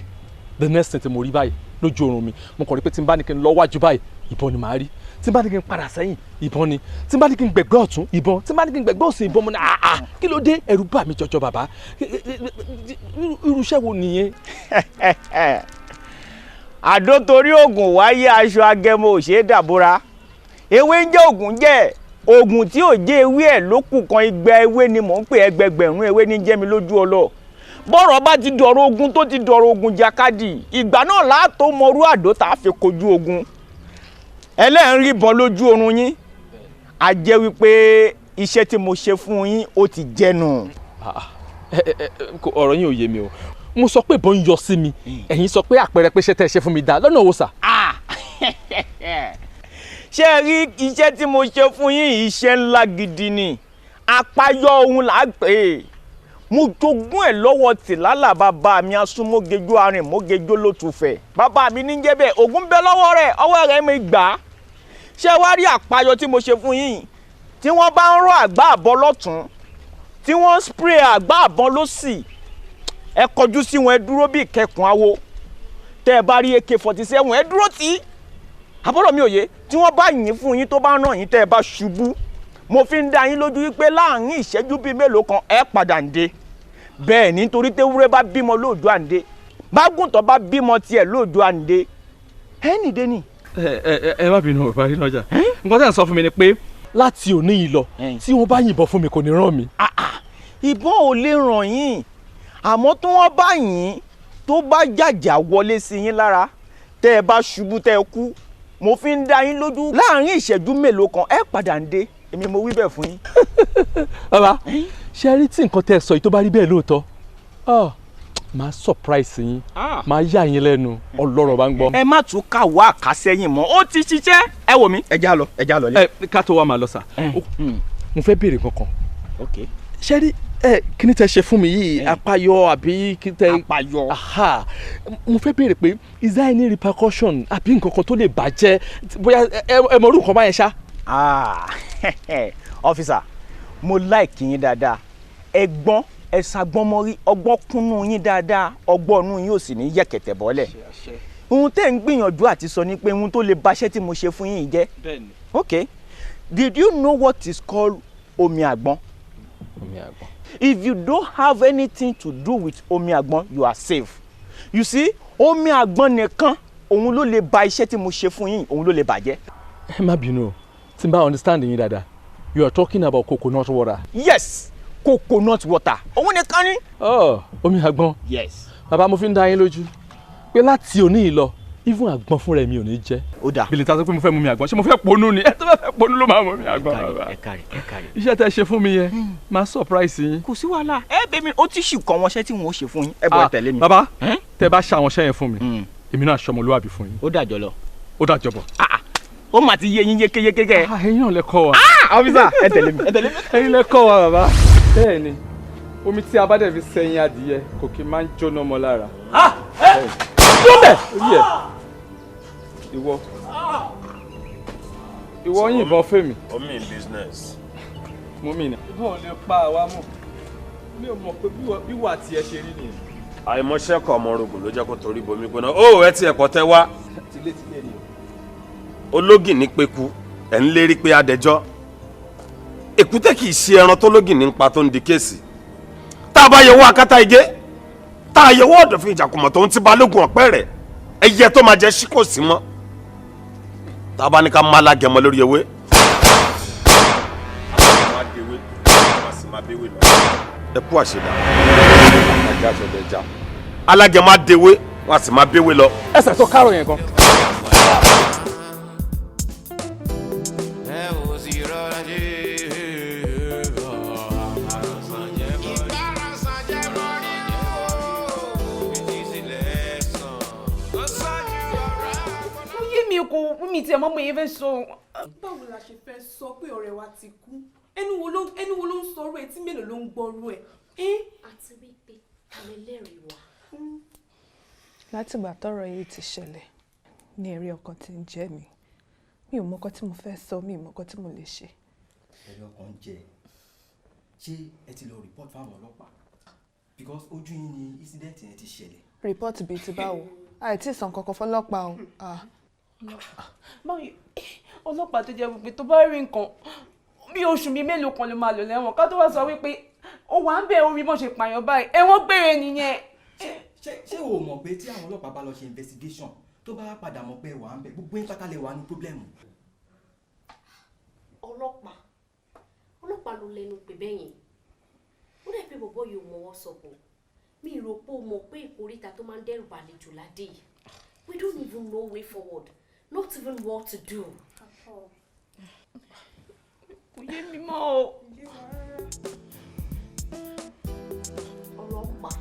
the next thing tí mo rí báyìí lójú oorun mi mo kàn rí pé tí n bá ní kí n lọ wájú báyìí ìbọn ni màá rí tí n bá ní kí n padà sẹ́yìn ìbọn ni tí n bá ní kí n gbẹ̀gbẹ́ ọ̀tún ìbọn tí n bá ní kí n gbẹ̀gbẹ́ òsì ìbọn mo ní kí ló dé ẹ̀rù bà mí jọjọ bàbá irúṣẹ́ wo nìyẹn. àdó torí oògùn wáyé aṣọ agẹmọ ò ṣeé dàbora ewé ń jẹ́ oògùn jẹ́ oògùn tí ò jẹ́ ewé ẹ̀ ló kù kan igba ewé ni mò ń pè ẹgbẹgbẹ̀rún ewé ní jẹ́ mi lójú ọlọ bọ́rọ̀ bá ti dọ̀rọ̀ ogun tó ti dọ̀rọ̀ ogun jàkadì ìgbà náà láàtó mọrú àdó tá a fi kojú ogun ẹlẹ́rìí bọ́n lójú oorun yín a jẹ́ wípé iṣẹ́ tí mo ṣe fún yín ó ti jẹ́nu. ọ̀rọ̀ yín ò yé mi o mo sọ pé ìbọn ń yọ sí mi ẹ̀yin sọ pé àpẹẹrẹ pé iṣẹ́ tẹ́ ẹ ṣe fún mi dá lọ́nà wo sà. ṣé ẹ rí iṣẹ́ tí mo ṣe fún yín iṣẹ́ ńlá gidi ni àpáyọ ohun là á pè é mo jogún ẹ̀ lọ́wọ́ tìlálà bàbá mi asúnmọ́gẹjọ́ arìnmọ́gẹjọ́ ló tún fẹ́ bàbá mi ní jẹ́ bẹ́ẹ̀ ògùn bẹ lọ́wọ́ rẹ̀ ọwọ́ rẹ̀ mi gbà á ṣé wá rí àpáyọ tí mo ṣe fún yín tí wọ́n bá ń rọ àgbá àbọ̀ lọ́tún tí wọ́n ń spray àgbá àbọ̀ lọ́sì ẹ kọjú sí wọn ẹ dúró bí ìkẹkùn awo tẹ́ ẹ bá rí AK-47 ẹ dúró tì í àbọ̀rọ̀ mi ò yé tí wọ́n bá yìn fún yín tó bá ràn yín tẹ́ ẹ bá ṣubú mo fi ń dá yín lójú wípé láàrin ìṣẹ́jú bíi mélòó kan ẹ padà ń dé bẹ́ẹ̀ ni nítorí téwúrẹ́ bá bímọ lóòjọ́ àǹdé bágùntàn bá bímọ tiẹ̀ lóòjọ́ àǹdé ẹ nìdé ni. ẹ má bínú bàbá rí lọ́jà nǹkan tẹ́ ẹ̀ ń sọ fún mi ni pé láti òní yìí lọ tí wọ́n bá yìnbọn fún mi kò ní ràn mí. ìbọn ò lè ràn yín àmọ́ tí wọ́n bá yìn tó bá jàjà wọlé sí yín lára tẹ́ ẹ bá ṣubú tẹ́ ẹ kú mo fi ń dá yín lójú láàrin ìṣẹ́jú mélòó kan ẹ padà ń dé èmi mo wí bẹ́ẹ̀ fún yín. bàbá ṣe rí tí nǹkan tẹ́ ẹ sọ yìí tó bá rí bẹ́ẹ̀ lóòótọ́ máa surprise yín máa yà yín lẹ́nu ọlọ́rọ̀ bá ń gbọ́. ẹ má tún káwọ́ àkásẹ́yìn mọ́ ó ti ṣiṣẹ́ ẹ wò mí ẹ já lọ lé. ká tó wá máa lọ sà mo fẹ́ béèrè kankan ṣe rí kí ni tẹ́ ṣe fún mi yìí apayọ àbí kí tẹ́. apayọ. mo fẹ́ béèrè pé is there any repercussion àbí nǹkan kan tó lè bàjẹ́ bóyá ẹ mọ̀ orúkọ báyẹn ṣá. ọ́fíìsà mo like yín dáadáa ẹ̀gbọ́n ẹ̀sàgbọ́nmọ́rí ọgbọ́n kúnnú yín dáadáa ọgbọ́n inú yín ò sì ní yẹ̀kẹ̀tẹ̀ bọ́lẹ̀. ohun tẹ́ ń gbìyànjú àti sọ ni pé ohun tó lè baṣẹ́ tí mo ṣe fún yín jẹ́. okay did you know what is called omi àgbọn? omi àgbọn. If you don't have anything to do with omi àgbọn you are safe. You see omi àgbọn nìkan òun ló lè ba iṣẹ́ tí mo ṣe fún yín òun ló lè bàjẹ́. ẹ má bínú o tí n bá understand yín dáadáa you are talking about coconut water. Yes coconut water òun nìkan ni. omi àgbọn. Yes. bàbá mo fi ń dá yín lójú pé láti òní yìí lọ even àgbọn fúnra mi ò ní jẹ. ó dà. bìlì ta sọ pé mo fẹ́ mu mi àgbọn ṣé mo fẹ́ ponú ni ẹ tó bá fẹ́ ponú ló máa mu mi àgbọn. ẹ kárí. iṣẹ́ tẹ́ ṣe fún mi yẹn máa surprise yín. kò sí wàhálà ẹ bẹ mi ó ti ṣì kọ́ wọn ṣẹ́ tí wọ́n ó ṣe fún yín ẹ bọ́ ẹ tẹ̀lé mi. bàbá tẹ́ bá ṣe àwọn ṣẹ́ yẹn fún mi èmi náà ṣọmọlúwàbí fún yín. ó dàjọ lọ. ó dàjọ bọ̀. ó mà ti yé yín yékéyéké kẹ. ẹ̀yin náà lẹ kọ́ wa. ọ́fíìsà ẹ tẹ̀lé mi. ẹ̀yin lẹ kọ́ wa bàbá. bẹ́ẹ̀ ni omi tí a bá dẹ̀ fi sẹ́yìn adìyẹ kò kí máa ń jóná mọ́ lára. ìwọ yìnbọn fèmí. omi in business. mo mi ni. ìbọn ò lè pa àwa mọ̀ mi ò mọ̀ pé bíwà tiẹ̀ ṣe rí nìyẹn. àìmọṣẹ́ kọ ọmọ orogun ló jẹ́ kó torí bomi gbóná ó ẹ ti ẹ̀kọ́ tẹ wá. tilétilé ni o. ológin ní peku ẹ̀ ń lérí pé adẹjọ́ èkúté kì í ṣe ẹran tó lógin ní pa tó ń di kéèsì tá a bá yẹwò akátá igé tá a yẹwò ọ̀dọ̀fin ìjàkùmọ̀ tó ń ti balógun ọ̀pẹ́ rẹ̀ ẹyẹ tó máa jẹ sí kò sí mọ́ tá a bá ní ká má lágẹmọ lórí ewé. ẹ kú àṣedà alágẹmọ adéwé wọn a sì máa béwé lọ. ẹsẹ̀ tó kárò yẹn gan. mi tiẹ̀ mọ́ mo yẹ fẹ́ sọ. báwo la ṣe fẹ́ sọ pé ọ̀rẹ́ wa ti kú ẹnu wo ló ń sọ̀rọ̀ etí mélòó ló ń gbọ́rú ẹ̀. àti wípé alẹ́ lẹ́rìí wa. látìgbà tọ́rọ̀ yìí ti ṣẹlẹ̀ ní ẹ̀rí ọkàn tí ń jẹ mí mi ò mọ̀kọ́ tí mo fẹ́ sọ mi ò mọ̀kọ́ tí mo lè ṣe. ẹ̀rí ọkàn jẹ ṣé ẹ ti lọ report fáwọn ọlọ́pàá because ojú yín ni incident yẹn ti ṣẹlẹ̀. report bíi ti báwo àìtí ìsàn kankan fọlọ́pàá o. báwo ọlọ́pàá tó jẹ́ wípé tó bá rí nǹkan bí oṣù bíi mélòó kan ló máa lò lẹ́wọ̀n ká tó wá sọ wípé ó wà ń bẹ̀ orí bọ́n ṣe pààyàn báyìí ẹ̀wọ̀n gbére nìyẹn. ṣé o mọ̀ pé tí àwọn ọlọ́pàá bá lọ ṣe investigation tó bá padà mọ̀ pé wà ń bẹ̀ gbogbo yín pátá lè wà ní problem. ọlọ́pàá ló lẹ́nu pè bẹ́yìn ó dẹ̀ pé bọ̀bọ̀ yóò mọwọ́ sọ̀bọ̀ mi rò pé o mọ̀ pé ìkórìtà tó máa ń dẹ́rù bàlejò ládé yìí we don't even know way forward not even what to do. kò yé mi mọ́ o. ọlọ́pàá.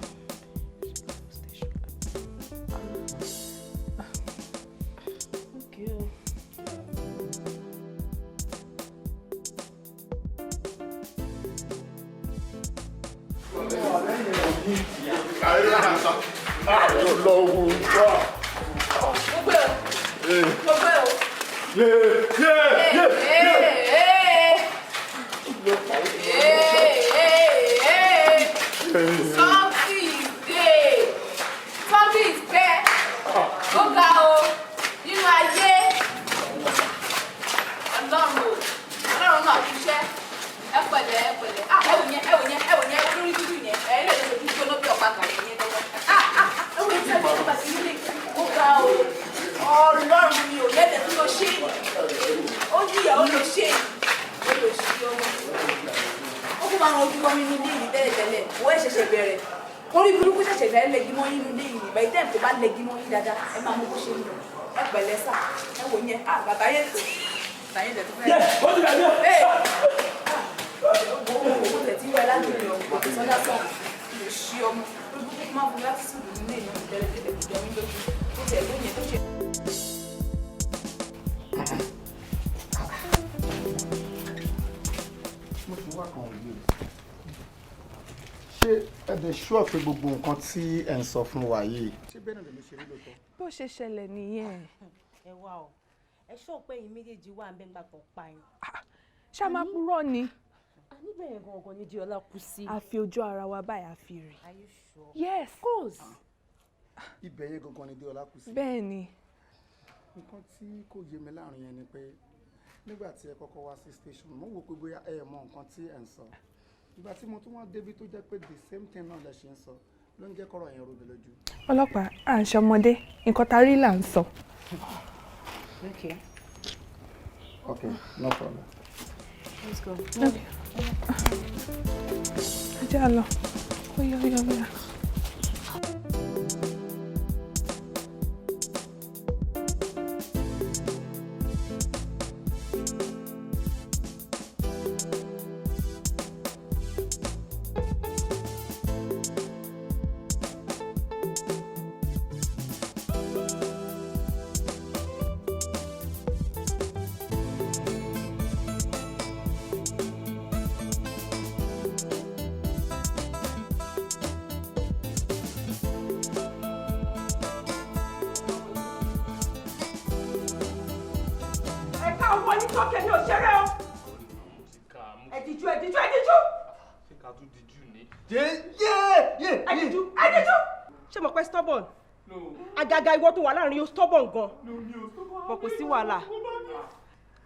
ṣúọ̀ pé gbogbo nǹkan tí ẹ̀ ń sọ fún wa yìí. ṣé bẹ́ẹ̀ náà lè ṣe rí lóòótọ́. bó ṣe ṣẹlẹ̀ nìyẹn. ẹ wá o ẹ ṣọ́ pé ẹ̀yin méjèèjì wà ń bẹ́ ńgbà tó pa yín. ṣá máa purọ́ ni. a níbẹ̀ yẹn gangan ni Diola kú sí. a fi ojú ara wa báyìí a fi rí. Are you sure? Yes, of course. ibẹ̀ yẹn gangan ni Diola kú sí. bẹ́ẹ̀ ni. nǹkan tí kò yé mi láàrin yẹn ni pé nígbà tí ẹ kọ́kọ́ wá sí station mo wò pé bóyá ẹ mọ nǹkan tí ẹ ń sọ ìgbà tí mo tún wá débi tó jẹ́ pé the same thing náà lẹ ṣe ń sọ ló ń jẹ́ kọ́rọ̀ yẹn rú mi lójú. ọlọ́pàá à ń ṣọmọdé nǹkan tá a rí là ń sọ. okay no problem. Let's go. ajá lọ ó yá ó yá ó yá. Àgàgà ìwọ tó wà láàrin yóò stubborn gan. Bọ̀ kò sí wàhálà.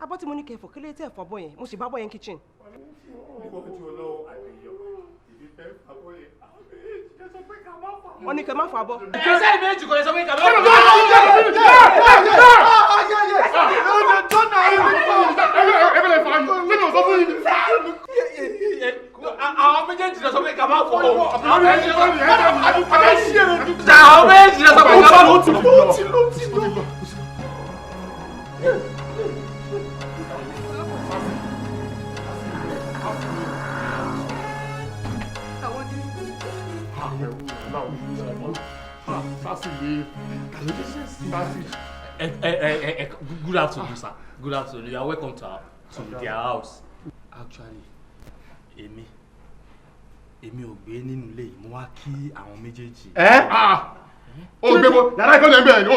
Abọ́ tí mo ní kẹfọ́ kí lè tẹ̀ fọ́ bọ́ yẹn, mo sì bá bọ́ yẹn kitchen. Wọ́n ní kẹ́ má fà bọ́. Ìgbésẹ̀ ìbéjì kò lè sọ pé kàmá fà àwọn méjèèjì lọ sọ pé kàmá fọ àwọn méjèèjì lọ sọ pé kàmá fọ. Good afternoon, sir. Good afternoon. You are welcome to to their house. Actually, èmi ò gbé nínú ilé yìí, mo wá kí àwọn méjèèjì. O gbébo yàrá ìkọ́ni ẹ̀ ń bẹ̀rẹ̀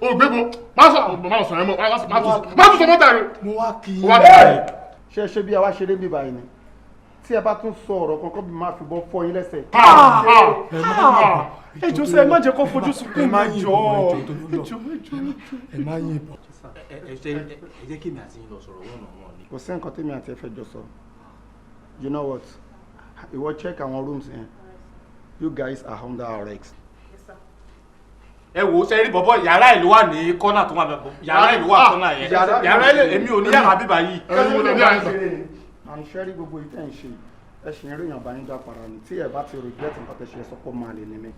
o gbébo má sọ ẹ̀ mọ́ má tún sọ mọ́tà rẹ̀. Mo wá kí. ṣe bí àwa ṣeré bí báyìí ni tí ẹ bá tún sọ ọ̀rọ̀ kankan bí máa fi bọ́ fọ́ yín lẹ́sẹ̀. ẹjọ́ sẹ́ ẹ má jẹ́ kó fojú sunkún mi jọ ẹ má yín bọ̀. ẹ jẹ́ kí èmi àti yín lọ sọ̀rọ̀ wọ́n ni. kò sí nǹkan tèmi àti ẹ fẹ́ jọ sọ you know what ìwọ check àwọn rooms yẹn you guys are under arrest. ẹ wo ṣe rí bọ̀bọ̀ yàrá ìlú wà ní kọ́nà tó wà bẹ̀ yàrá ìlú wà kọ́nà yẹn yàrá ìlú èmi ò ní yàrá bíbá yìí. àní ṣe rí gbogbo ìtẹ́ ń ṣe ẹ ṣì ń ríyàn bá yín dá para ni tí ẹ bá ti regret nǹkan tẹ ṣe ẹ sọ pé máa lè ní mi.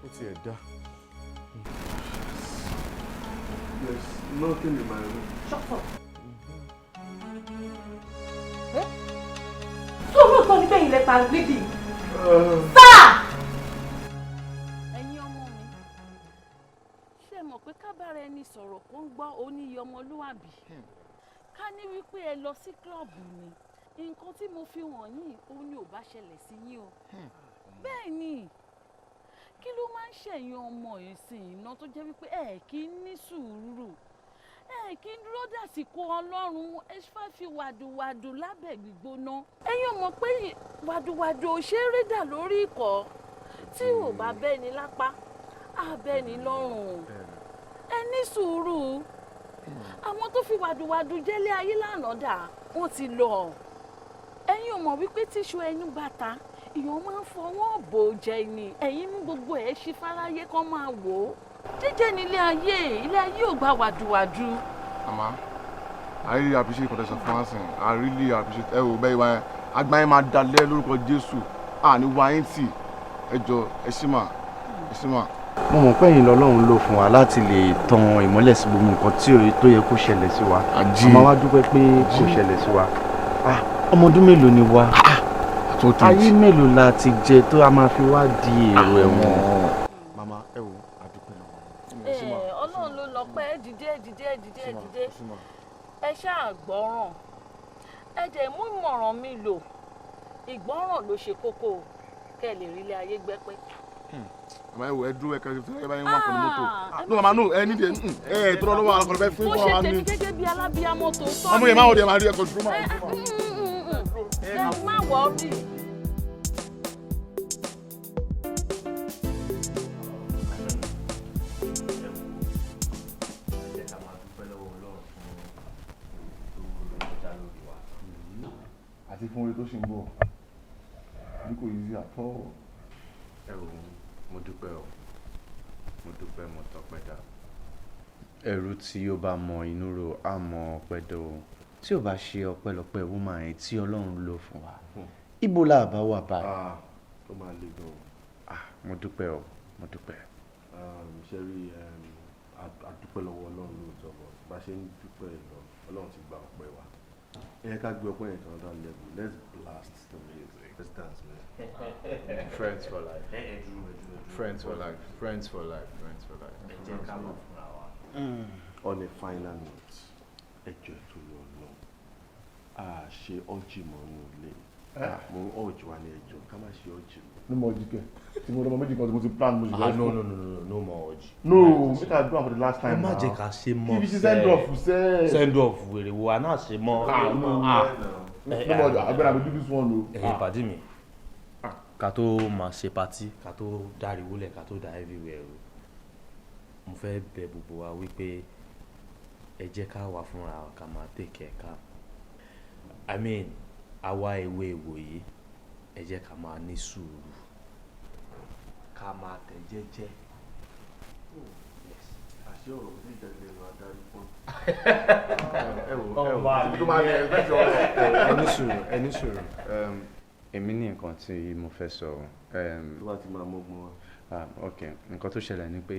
Ó ti ẹ̀ dá. There's nothing in my room. Shut up. Tó lóòótọ́ ní bẹ́yìn lẹ́pa lédè. Sáà! Ẹ̀yin ọmọ mi, ṣé mọ̀ pé kábàárà ẹni sọ̀rọ̀ kó ń gbọ́ oníyẹ ọmọlúwàbí? Ká ní wípé ẹ lọ sí kílọ̀bù ni, nǹkan tí mo fi hàn yín òun ni ò bá ṣẹlẹ̀ sí yín o. Bẹ́ẹ̀ ni, kí ló máa ń ṣẹ̀yìn ọmọ ìsìn iná tó jẹ́ wípé ẹ kì í ní sùúrù? Ẹ kì í dúró dàsìkò Ọlọ́run, ẹ fẹ́ fi wàdùwàdù lábẹ́ gbígbóná. Ẹ̀yin ò mọ̀ pé wàdùwàdù ò ṣe é rí dà lórí ìkọ́. Tí ò bá bẹ́ni lápá, á bẹ́ni lọ́rùn. Ẹ ní sùúrù. Àwọn tó fi wàdùwàdù jẹ́lé ayé lánàá dà, wọ́n ti lọ. Ẹ̀yin ò mọ̀ wípé tíṣu ẹnu bàtà, èèyàn máa ń fọwọ́ bò jẹ ni. Ẹ̀yin mú gbogbo ẹ̀ ṣí fáráyé kan máa wò ó. Jíjẹ́ ní ilé ayé ò gba wàdùwàdù. Mama, I really appreciate the context of dancing. I really appreciate ẹ wò bẹ́ẹ̀ wá agbáyé máa dalẹ̀ lórúkọ Jésù. Ní wáyé tì ẹ jọ ẹ ṣí mà. Mo mọ̀ pé ẹ̀yin lọ́lọ́run lò fún wa láti lè tan ìmọ́lẹ̀ sí gbogbo nǹkan tó yẹ kó ṣẹlẹ̀ sí wa. Àmọ́ wá dúpẹ́ pé kò ṣẹlẹ̀ sí wa. Ọmọ ọdún mélòó ni wa? Ayé mélòó la ti jẹ tó a máa fi wá di èrò ẹ̀wọ̀n? Mama, ẹ wò àdúpẹ́ lọ́wọ́. Ọlọ́run ló lọ pé dìde. Ẹ ṣáà gbọ́ràn. Ẹ dẹ̀ mú ìmọ̀ràn mi lò. Ìgbọ́ràn ló ṣe kókó kẹ́ ẹ lè rí ilé ayé gbẹ́pẹ́. Mama, ẹ wò ẹ dúró ẹ kẹrẹ fún ẹ bá yín wá pẹ̀lú mọ́tò. No mama no ẹ nídìí ẹ tó lọ́wọ́ àwọn ọkọ̀ fún wa ní. Mo ṣe tèmi gẹ́gẹ́ bí alábíàmọ́ tó tọ́ ni. Ọmọ yẹn máa wọlé ẹ máa rí ẹ kọ dúró máa. Ẹ má wọrí. Àti fún orí tó ṣe ń bọ̀ bí kò yí sí àtọ́. Ẹ wò mo dúpẹ́ o, mo tọpẹ́ dá. Ẹrú tí ó bá mọ inú ro á mọ ọpẹ́ dó o. Tí ò bá ṣe ọpẹ́lọpẹ́ woman yẹn tí Ọlọ́run lò fún wa, ibo la bá wà báyìí. Ó máa le gan. Mo dúpẹ́ o, mo dúpẹ́. Ṣé rí àdúpẹ́ lọ́wọ́ Ọlọ́run lóòótọ́ bọ̀ bá ṣe ń dúpẹ́ lọ Ọlọ́run ti gba ọpẹ́ wa. Ẹ ká gbé ọpẹ́ yẹn to another level. Let's blast the music. Let's dance, man. Friends for life. Friends for life. Friends for life. On a final note, ẹjọ́ tó lọ lọ, ṣe ọjì mọ́ inú ilé. Mo ọjì wa ní ẹjọ́, ká má ṣe ọjì mọ́. Ní mo ọjì kẹ́, tí mo lọ́mọ méjì kan tí mo ti plan mo ṣe fẹ́ fún. No more ọjì. No, make I do am for the last time now. Má jẹ́ ká ṣe mọ́ sẹ́ẹ̀. Kí send off sẹ́ẹ̀. Send off wèrè wo, àná ṣe mọ́. No more, agbẹ́ra mi do this one o. Ìpàdé mi. Ká tó máa ṣe party, ká tó dáriwó lẹ̀, ká tó dá everywhere o. Mo fẹ́ bẹ̀ gbogbo wa wípé ẹ jẹ́ ká wà fúnra wa ká máa take care ká. I mean, àwa ewé ìwòye ẹ jẹ́ ká máa ní sùúrù. Ká máa tẹ̀ jẹ́jẹ́. Àṣé ọ̀rọ̀ ní ìjẹ́lẹ̀ lọ adarí pọ́n. Ẹni sùúrù. Èmi ní nǹkan tí mo fẹ́ sọ. Tó bá ti máa mọ́gbọ́n wa. ok nǹkan tó ṣẹlẹ̀ ni pé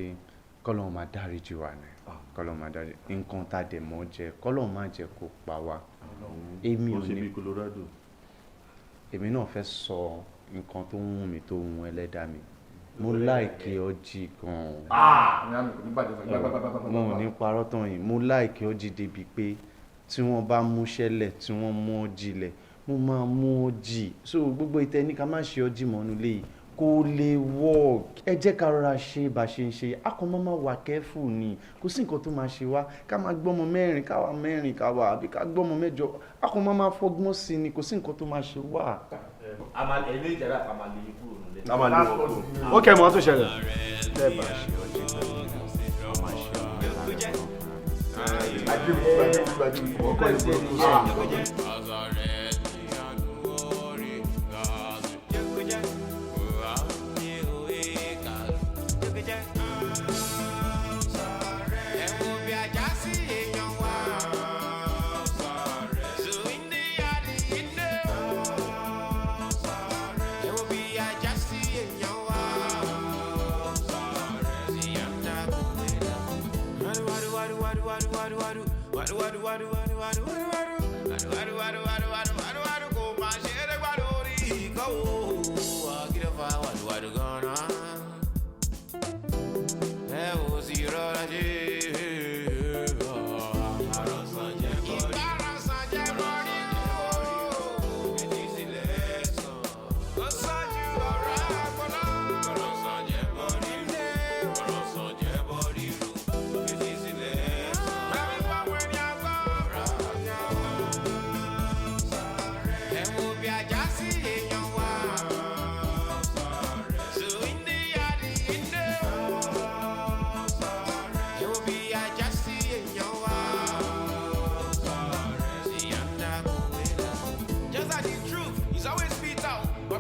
kọ́lọ́n máa dáríjì wa ni kọ́lọ́n máa dáríjì nǹkan tá a dẹ̀ mọ́ jẹ kọ́lọ́n máa jẹ kó pa wá. èmi ò ní èmi náà fẹ́ sọ nǹkan tó ń wù mí tó ń wù ẹlẹ́dàá mi mo láìkí ọjì gan-an mo ò ní parọ́ tán yìí mo láìkí ọjì débi pé tí wọ́n bá mú ṣẹlẹ̀ tí wọ́n mú ọjì lẹ̀ mo máa mú ọjì so gbogbo ìtẹ́ ní ká má ṣe ọjì mọ́nú lé yìí kò lè work ẹ jẹ́ ká rọra ṣe bá ṣe ń ṣe akọ máa wà careful ni kò sí nǹkan tó máa ṣe wá ká máa gbọ́mọ mẹ́rin káwa àbí ká gbọ́mọ mẹ́jọ akọ máa fọgbọ́n sí ni kò sí nǹkan tó máa ṣe wá. ẹ̀mí ìjàrá a máa lè kúrò nílé. a máa lè wọ̀ kúrò. ó kẹ́ mọ́ tó ṣẹlẹ̀. bẹ́ẹ̀ bá ṣe ọjọ́ ìgbà a máa ṣe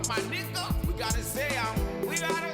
My nigga, we gotta say, we gotta